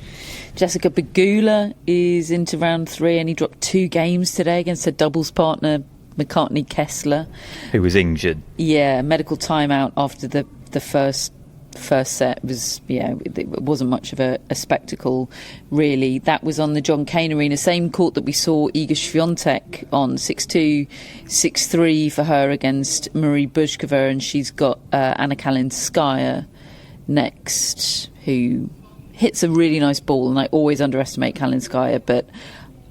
Jessica Pegula is into round 3, and he dropped 2 games today against her doubles partner McCartney Kessler, who was injured. Yeah, medical timeout after the first set. It wasn't much of a spectacle, really. That was on the John Cain Arena, same court that we saw Iga Swiatek on, 6-2, 6-3 for her against Marie Buzkova, and she's got Anna Kalinskaya next, who hits a really nice ball, and I always underestimate Kalinskaya, but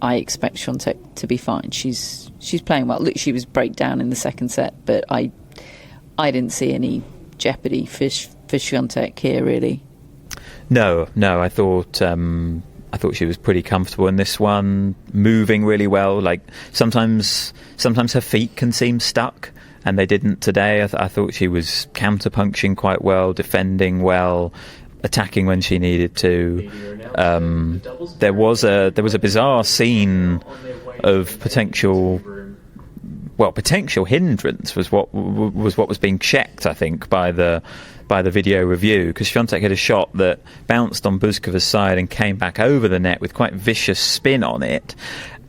I expect Swiatek to be fine. She's playing well. Look, she was breakdown in the second set, but I didn't see any jeopardy for Swiatek here, really. No, I thought she was pretty comfortable in this one, moving really well. Like, sometimes her feet can seem stuck, and they didn't today. I thought she was counterpunching quite well, defending well, attacking when she needed to. There was a bizarre scene of potential hindrance was what was being checked, I think, by the video review, because Swiatek had a shot that bounced on Buzkova's side and came back over the net with quite vicious spin on it,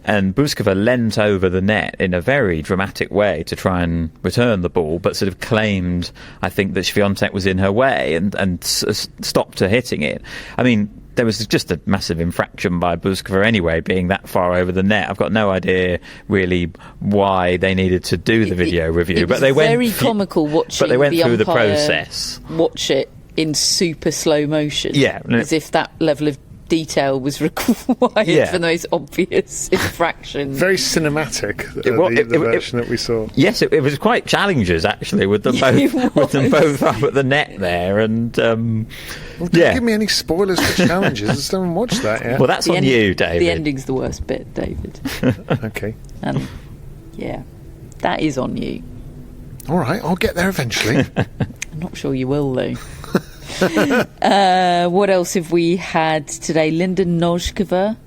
and Buzkova leant over the net in a very dramatic way to try and return the ball, but sort of claimed, I think, that Swiatek was in her way and stopped her hitting it. I mean, there was just a massive infraction by Buzkova anyway, being that far over the net. I've got no idea really why they needed to do the video review, but they went very comical watching. But they went through the umpire process. Watch it in super slow motion, yeah, as if that level of detail was required for the most obvious infraction. Very cinematic, the version that we saw. Yes, it was quite challenges, actually, with them both up at the net there. And don't give me any spoilers for challenges. I just haven't watched that yet. Well, that's on you, David. The ending's the worst bit, David. Okay. And that is on you. All right, I'll get there eventually. I'm not sure you will, though. What else have we had today? Linda Noskova.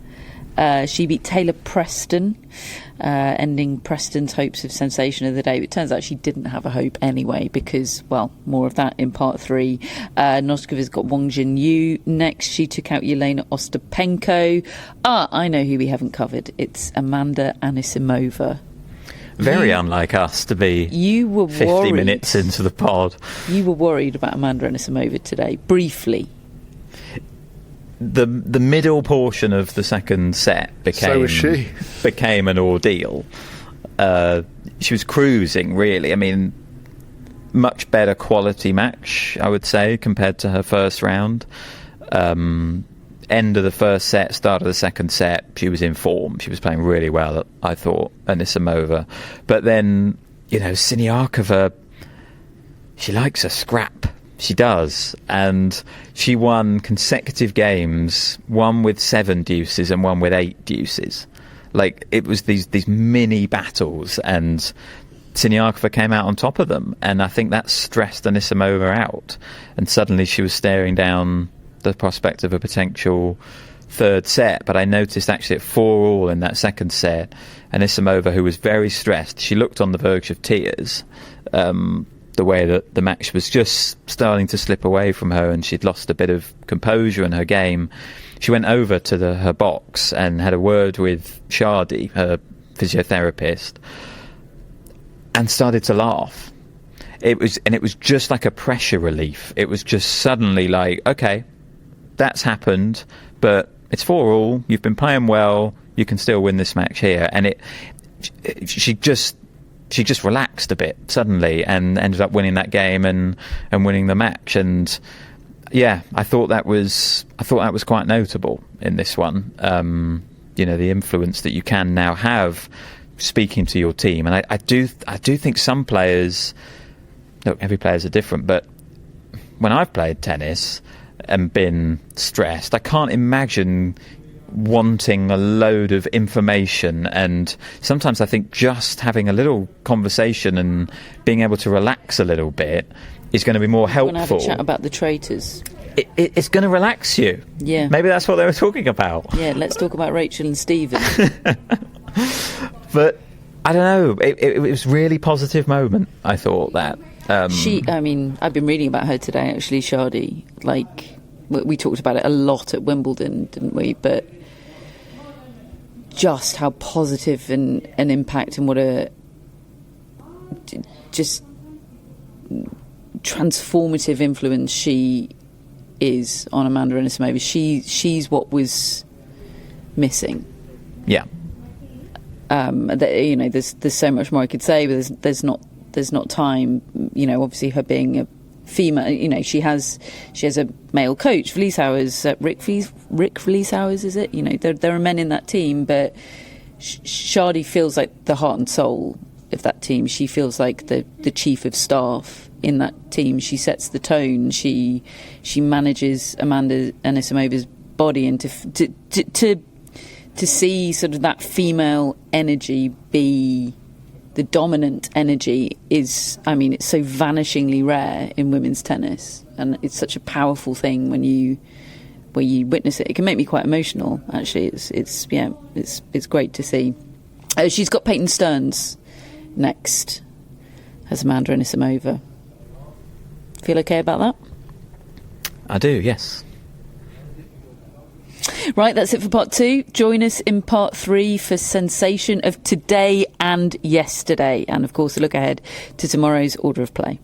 She beat Taylor Preston, ending Preston's hopes of sensation of the day. But it turns out she didn't have a hope anyway, because, well, more of that in part 3. Noskova's got Wang Jinyu next. She took out Yelena Ostapenko. I know who we haven't covered. It's Amanda Anisimova. Very unlike us to be 50 minutes into the pod. You were worried about Amanda Anisimova today, briefly. The middle portion of the second set became an ordeal. She was cruising, really. I mean, much better quality match, I would say, compared to her first round. End of the first set, start of the second set, she was in form. She was playing really well, I thought, Anisimova. But then, Siniakova, she likes a scrap. She does. And she won consecutive games, one with 7 deuces and one with 8 deuces. Like, it was these mini battles, and Siniakova came out on top of them. And I think that stressed Anisimova out. And suddenly she was staring down the prospect of a potential third set. But I noticed actually at 4-4 in that second set, Anisimova, who was very stressed, she looked on the verge of tears, the way that the match was just starting to slip away from her, and she'd lost a bit of composure in her game. She went over to her box and had a word with Shardy, her physiotherapist, and started to laugh. It was just like a pressure relief. It was just suddenly like, okay, that's happened, but it's 4-4. You've been playing well. You can still win this match here. And she just relaxed a bit suddenly and ended up winning that game and winning the match. And I thought that was quite notable in this one. The influence that you can now have speaking to your team. And I do think some players, look, every players are different, but when I've played tennis and been stressed, I can't imagine wanting a load of information. And sometimes I think just having a little conversation and being able to relax a little bit is going to be more helpful. Want to have a chat about the traitors? It's going to relax you. Yeah. Maybe that's what they were talking about. Yeah, let's talk about Rachel and Stephen. But I don't know. It was a really positive moment, I thought, that. I've been reading about her today, actually, Shardy. Like, we talked about it a lot at Wimbledon, didn't we? But just how positive an impact and what a just transformative influence she is on Amanda Anisimova. She's what was missing. Yeah. There's so much more I could say, but there's not time. Obviously her being a female, she has a male coach, Vlieshauer's, Rick Vlieshauer's, is it? There are men in that team, but Shardy feels like the heart and soul of that team. She feels like the chief of staff in that team. She sets the tone. She manages Amanda Anisimova's body, and to see sort of that female energy be the dominant energy is, it's so vanishingly rare in women's tennis, and it's such a powerful thing when you witness it. It can make me quite emotional, actually. It's great to see. She's got Peyton Stearns next as Amanda Anisimova. Feel okay about that? I do, yes. Right, that's it for part 2. Join us in part 3 for sensation of today and yesterday, and of course a look ahead to tomorrow's order of play.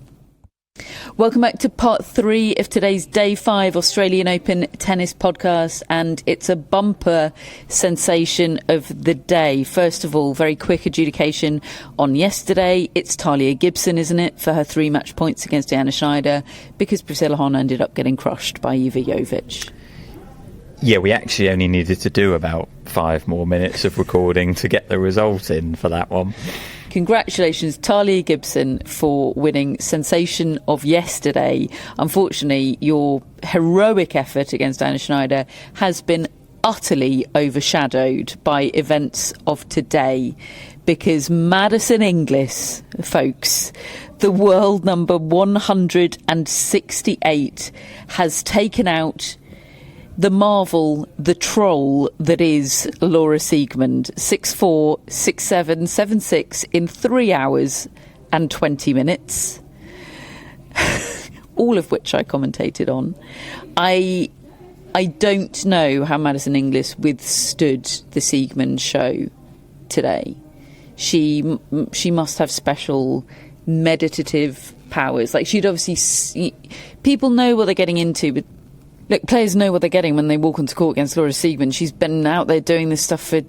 Welcome back to part 3 of today's Day 5 Australian Open tennis podcast, and it's a bumper sensation of the day. First of all, very quick adjudication on yesterday. It's Talia Gibson, isn't it, for her 3 match points against Diana Schneider, because Priscilla Hon ended up getting crushed by Iva Jovic. Yeah, we actually only needed to do about 5 more minutes of recording to get the result in for that one. Congratulations, Talia Gibson, for winning Sensation of yesterday. Unfortunately, your heroic effort against Anna Schneider has been utterly overshadowed by events of today, because Maddison Inglis, folks, the world number 168, has taken out the marvel, the troll that is Laura Siegemund, 6-4, 6-7, 7-6 in 3 hours and 20 minutes, all of which I commentated on. I don't know how Maddison Inglis withstood the Siegemund show today. She must have special meditative powers. Like, she'd obviously... People know what they're getting into, but look, players know what they're getting when they walk onto court against Laura Siegemund. She's been out there doing this stuff for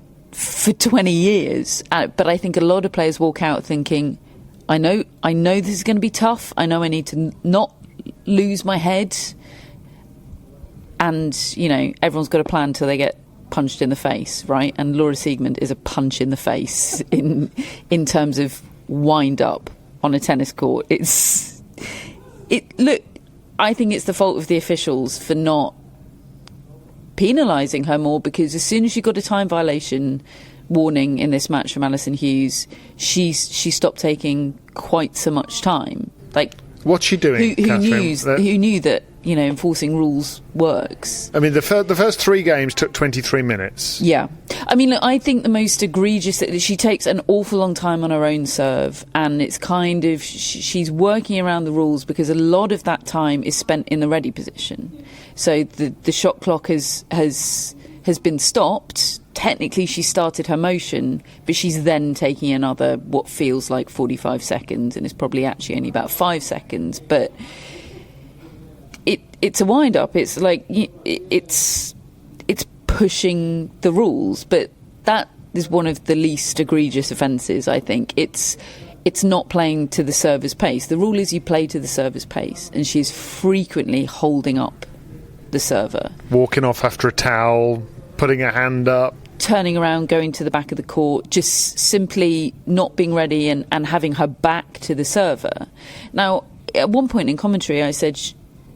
20 years. But I think a lot of players walk out thinking, I know this is going to be tough. I know I need to not lose my head. And, you know, everyone's got a plan until they get punched in the face, right? And Laura Siegemund is a punch in the face in terms of wind up on a tennis court. Look, I think it's the fault of the officials for not penalising her more, because as soon as she got a time violation warning in this match from Alison Hughes, she stopped taking quite so much time. Like, what's she doing? Who knew that, you know, enforcing rules works? I mean, the first 3 games took 23 minutes. Yeah. I mean, look, I think the most egregious that she takes an awful long time on her own serve, and it's kind of she's working around the rules because a lot of that time is spent in the ready position. So the shot clock has been stopped. Technically, she started her motion, but she's then taking another what feels like 45 seconds, and it's probably actually only about 5 seconds, but it's a wind-up. It's like it's pushing the rules, but that is one of the least egregious offences, I think. It's not playing to the server's pace. The rule is you play to the server's pace, and she's frequently holding up the server. Walking off after a towel, putting her hand up. Turning around, going to the back of the court, just simply not being ready and having her back to the server. Now, at one point in commentary, I said,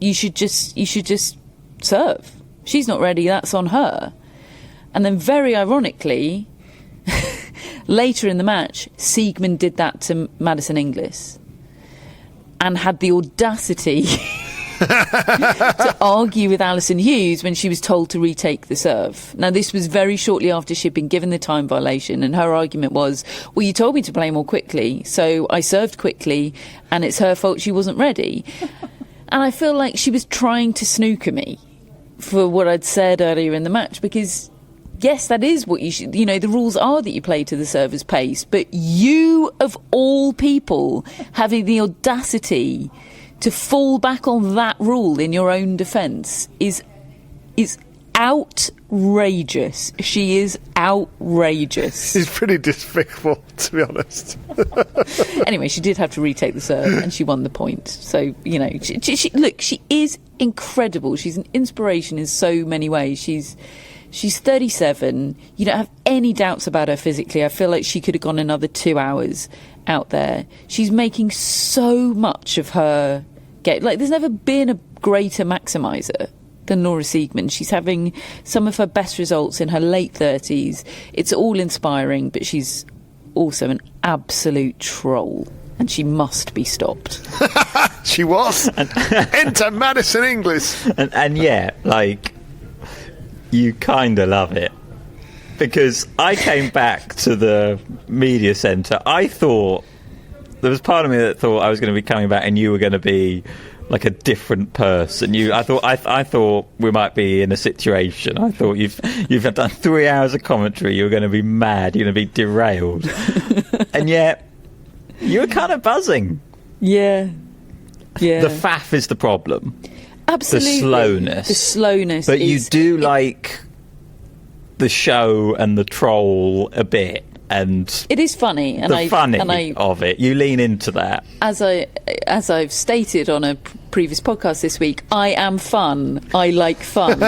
you should just serve. She's not ready, that's on her. And then very ironically, later in the match, Siegemund did that to Maddison Inglis and had the audacity to argue with Alison Hughes when she was told to retake the serve. Now, this was very shortly after she'd been given the time violation, and her argument was, well, you told me to play more quickly, so I served quickly, and it's her fault she wasn't ready. And I feel like she was trying to snooker me for what I'd said earlier in the match, because yes, that is what you should, you know, the rules are that you play to the server's pace, but you, of all people, having the audacity to fall back on that rule in your own defence is outrageous. She is outrageous. She's pretty despicable, to be honest. Anyway, she did have to retake the serve, and she won the point. So, you know, she is incredible. She's an inspiration in so many ways. She's 37. You don't have any doubts about her physically. I feel like she could have gone another 2 hours out there. She's making so much of her game. Like, there's never been a greater maximiser than Laura Siegemund. She's having some of her best results in her late 30s. It's all inspiring, but she's also an absolute troll, and she must be stopped. She was. Enter Maddison Inglis. And yeah, like, you kind of love it, because I came back to the media centre. I thought, there was part of me that thought I was going to be coming back and you were going to be like a different person. I thought we might be in a situation. I thought you've done 3 hours of commentary. You're going to be mad. You're going to be derailed, and yet you were kind of buzzing. Yeah. The faff is the problem. Absolutely, the slowness. But you do like the show and the troll a bit, and it is funny, and of it. You lean into that. As I've stated on a previous podcast this week, I am fun. I like fun.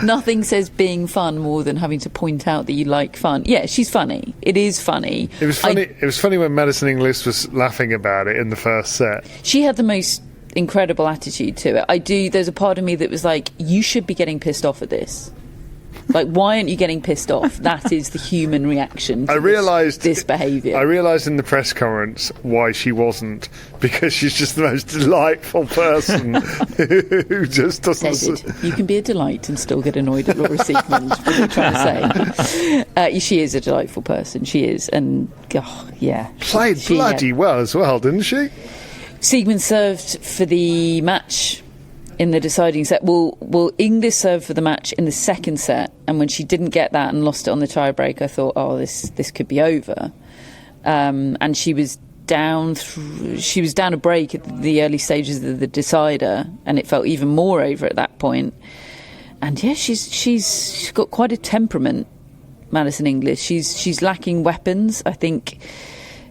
Nothing says being fun more than having to point out that you like fun. Yeah, she's funny. It is funny. It was funny. It was funny when Maddison Inglis was laughing about it in the first set. She had the most incredible attitude to it. There's a part of me that was like, you should be getting pissed off at this. Like, why aren't you getting pissed off? That is the human reaction to this behaviour. I realised in the press conference why she wasn't, because she's just the most delightful person who just doesn't... David, you can be a delight and still get annoyed at Laura Siegemund. What are you trying to say? She is a delightful person. She is. And, yeah. Played bloody well as well, didn't she? Siegemund served for the match in the deciding set. Well, Inglis served for the match in the second set, and when she didn't get that and lost it on the tiebreak, I thought, this could be over. And she was down. She was down a break at the early stages of the decider, and it felt even more over at that point. And yeah, she's got quite a temperament, Maddison Inglis. She's lacking weapons. I think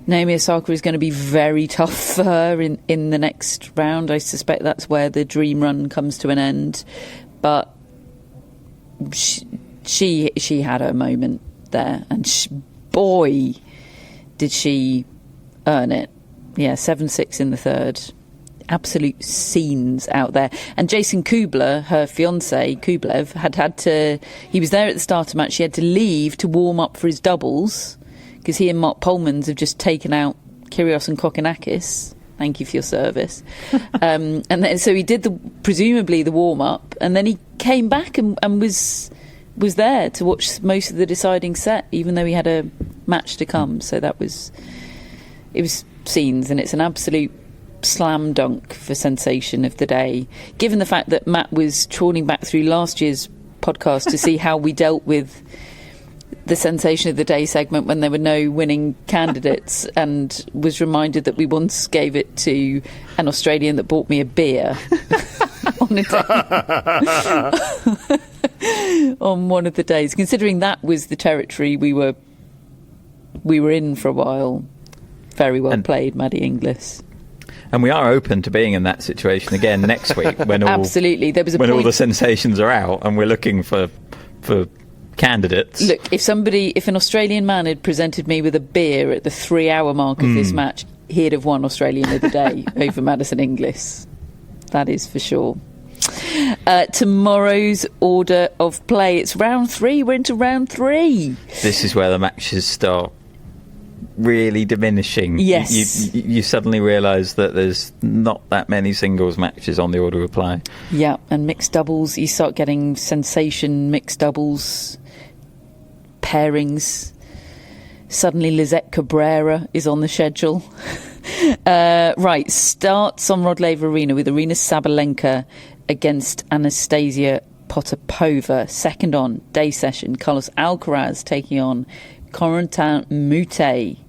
Naomi Osaka is going to be very tough for her in the next round. I suspect that's where the dream run comes to an end. But she had her moment there, and boy, did she earn it. Yeah, 7-6 in the third. Absolute scenes out there. And Jason Kubler, her fiancé, Kublev, he was there at the start of the match. He had to leave to warm up for his doubles, because he and Mark Polmans have just taken out Kyrgios and Kokkinakis. Thank you for your service. And then, so he did presumably the warm-up, and then he came back and was there to watch most of the deciding set, even though he had a match to come. So it was scenes, and it's an absolute slam dunk for sensation of the day, given the fact that Matt was trawling back through last year's podcast to see how we dealt with the sensation of the day segment when there were no winning candidates, and was reminded that we once gave it to an Australian that bought me a beer on a day on one of the days, considering that was the territory we were in for a while. Very well played, Maddie Inglis. And we are open to being in that situation again next week when absolutely. There was a when point... all the sensations are out and we're looking for candidates. Look, if an Australian man had presented me with a beer at the 3-hour mark of this match, he'd have won Australian of the Day over Maddison Inglis. That is for sure. Tomorrow's order of play. It's round 3. We're into round 3. This is where the matches start really diminishing. Yes. You suddenly realise that there's not that many singles matches on the order of play. Yeah, and mixed doubles. You start getting sensation mixed doubles pairings. Suddenly Lizette Cabrera is on the schedule. Right, starts on Rod Laver Arena with Arina Sabalenka against Anastasia Potapova. Second on, day session, Carlos Alcaraz taking on Corentin Moutet.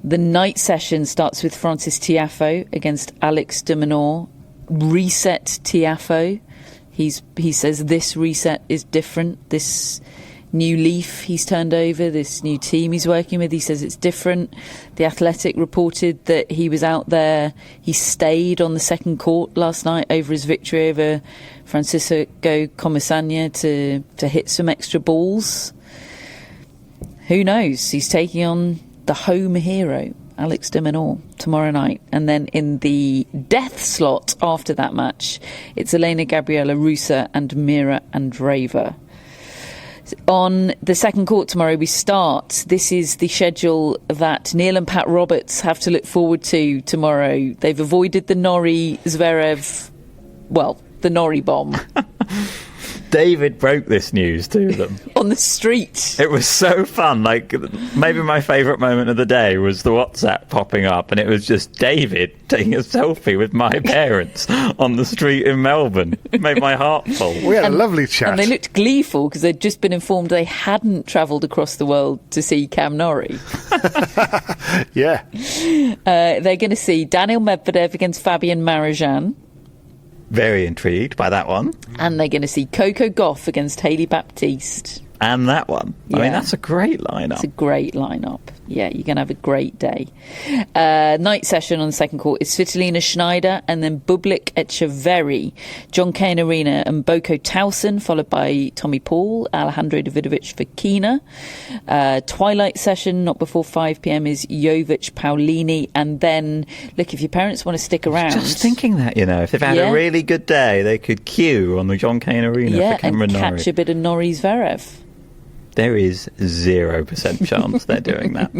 The night session starts with Francis Tiafoe against Alex de Minaur. Reset Tiafoe. He says this reset is different. This new leaf he's turned over, this new team he's working with, he says it's different. The Athletic reported that he was out there. He stayed on the second court last night over his victory over Francisco Comesaña to hit some extra balls. Who knows? He's taking on the home hero, Alex de Minaur, tomorrow night. And then in the death slot after that match, it's Elena Gabriela Rusa and Mira Andreeva. On the second court tomorrow we start. This is the schedule that Neil and Pat Roberts have to look forward to tomorrow. They've avoided the Norrie Zverev, the Norrie bomb. David broke this news to them. On the street. It was so fun. Like, maybe my favourite moment of the day was the WhatsApp popping up, and it was just David taking a selfie with my parents on the street in Melbourne. It made my heart full. We had a lovely chat. And they looked gleeful because they'd just been informed they hadn't travelled across the world to see Cam Norrie. Yeah. They're going to see Daniil Medvedev against Fabian Marozsan. Very intrigued by that one. And they're going to see Coco Gauff against Hailey Baptiste. and that one. I mean, that's a great lineup. It's a great lineup. Yeah, you're going to have a great day. Night session on the second court is Svitolina Schneider and then Bublik Echeverry, John Cain Arena and Boko Towson, followed by Tommy Paul, Alejandro Davidovich Fokina. Twilight session, not before 5 p.m, is Jovic Paulini. And then, look, if your parents want to stick around... Just thinking that, if they've had a really good day, they could queue on the John Cain Arena for Cameron and Norrie. catch a bit of Norrie Zverev. There is 0% chance they're doing that.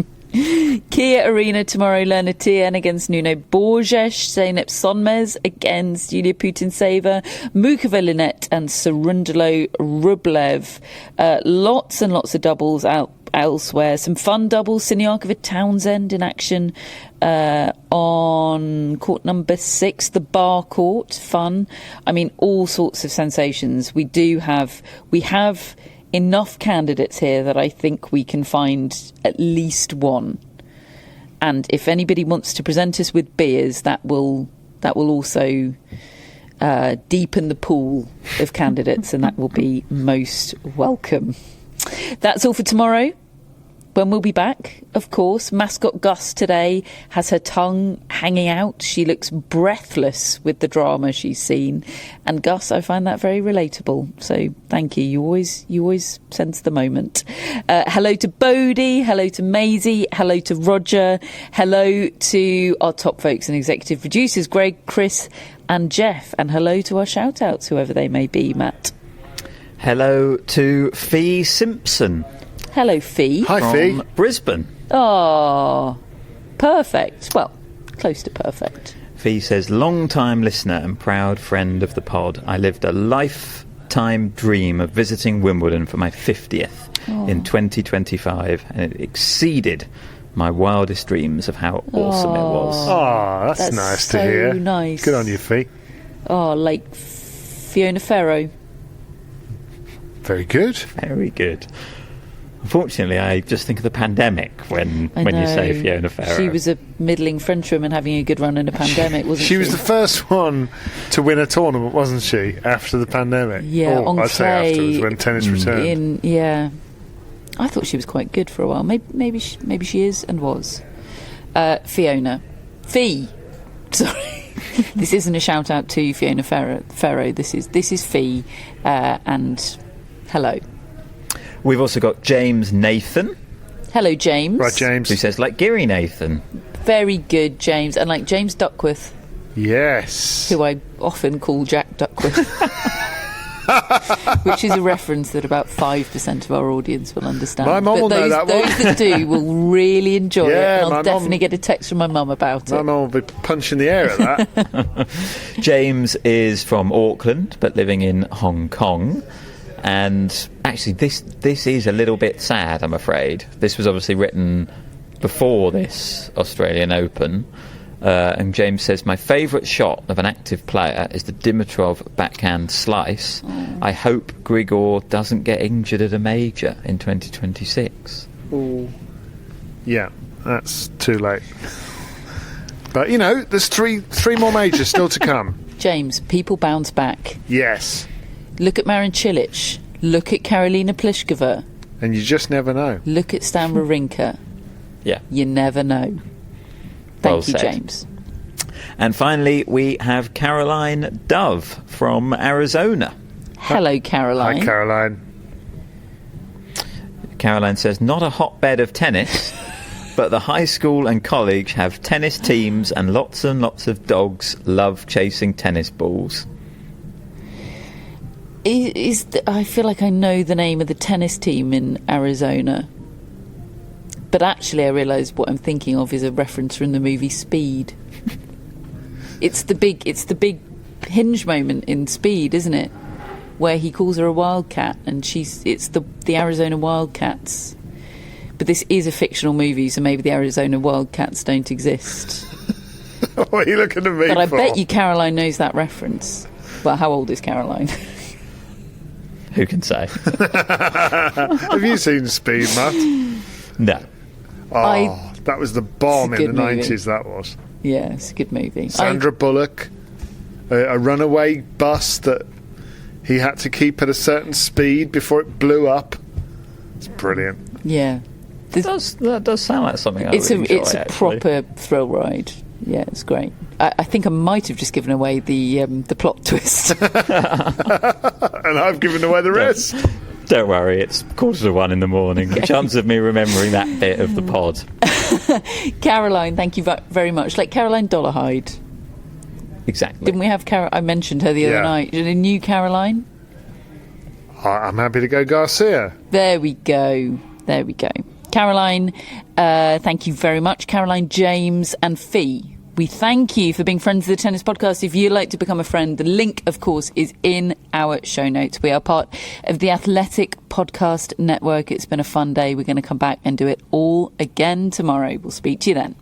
Kia Arena tomorrow, Lerner Tien against Nuno Borges, Zeynep Sonmez against Yulia Putintseva, Mukova Linette and Cerundolo Rublev. Lots and lots of doubles out elsewhere. Some fun doubles. Siniakova Townsend in action on court number 6, the bar court. Fun. I mean, all sorts of sensations. We have enough candidates here that I think we can find at least one. And if anybody wants to present us with beers, that will also deepen the pool of candidates, and that will be most welcome. That's all for tomorrow, when we'll be back, of course. Mascot Gus today has her tongue hanging out. She looks breathless with the drama she's seen. And Gus, I find that very relatable. So thank you. You always sense the moment. Hello to Bodie. Hello to Maisie. Hello to Roger. Hello to our top folks and executive producers, Greg, Chris and Jeff. And hello to our shout-outs, whoever they may be, Matt. Hello to Fee Simpson. Hello, Fee. Hi, from Fee. Brisbane. Oh, perfect. Well, close to perfect. Fee says, long-time listener and proud friend of the pod. I lived a lifetime dream of visiting Wimbledon for my 50th in 2025, and it exceeded my wildest dreams of how awesome it was. Oh, that's nice so to hear. Nice. Good on you, Fee. Oh, like Fiona Ferro. Very good. Very good. Unfortunately, I just think of the pandemic when you say Fiona Ferro. She was a middling Frenchwoman having a good run in a pandemic, wasn't she? She was the first one to win a tournament, wasn't she, after the pandemic? Yeah, on I'd say clay. afterwards, when tennis returned. I thought she was quite good for a while. Maybe she is and was. Fiona. Fee. Sorry. This isn't a shout-out to Fiona Ferro. This is Fee. And hello. We've also got James Nathan. Hello, James. Right, James. Who says, like Geary Nathan. Very good, James. And like James Duckworth. Yes. Who I often call Jack Duckworth. Which is a reference that about 5% of our audience will understand. My mum will know that one. Those that do will really enjoy it. And I'll definitely get a text from my mum about it. My mum will be punching the air at that. James is from Auckland, but living in Hong Kong. And actually, this is a little bit sad, I'm afraid. This was obviously written before this Australian Open. And James says, my favourite shot of an active player is the Dimitrov backhand slice. I hope Grigor doesn't get injured at a major in 2026. Ooh. Yeah, that's too late. But, there's three more majors still to come. James, people bounce back. Yes. Look at Marin Cilic. Look at Karolina Pliskova. And you just never know. Look at Stan Wawrinka. Yeah. You never know. Thank you, James. And finally, we have Caroline Dove from Arizona. Hello, Caroline. Hi, Caroline. Caroline says, not a hotbed of tennis, but the high school and college have tennis teams and lots of dogs love chasing tennis balls. I feel like I know the name of the tennis team in Arizona. But actually I realise what I'm thinking of is a reference from the movie Speed. It's the big hinge moment in Speed, isn't it? Where he calls her a wildcat and it's the Arizona Wildcats. But this is a fictional movie, so maybe the Arizona Wildcats don't exist. What are you looking at me But I for? bet you Caroline knows that reference. Well, how old is Caroline? Who can say? Have you seen Speed, Matt? No. Oh, that was the bomb It's a in the good movie. 90s, that was. Yeah, it's a good movie. Sandra Bullock, a runaway bus that he had to keep at a certain speed before it blew up. It's brilliant. Yeah. That does sound like something I would enjoy, It's a actually. proper thrill ride. Yeah, it's great. I think I might have just given away the plot twist. And I've given away the rest. Don't worry, it's 1:45 in the morning. The chance of me remembering that bit of the pod. Caroline, thank you very much. Like Caroline Dollarhide. Exactly. Didn't we have I mentioned her the other night. A new Caroline? I'm happy to go Garcia. There we go. Caroline, thank you very much. Caroline, James and Fee. We thank you for being friends of the Tennis Podcast. If you'd like to become a friend, the link, of course, is in our show notes. We are part of the Athletic Podcast Network. It's been a fun day. We're going to come back and do it all again tomorrow. We'll speak to you then.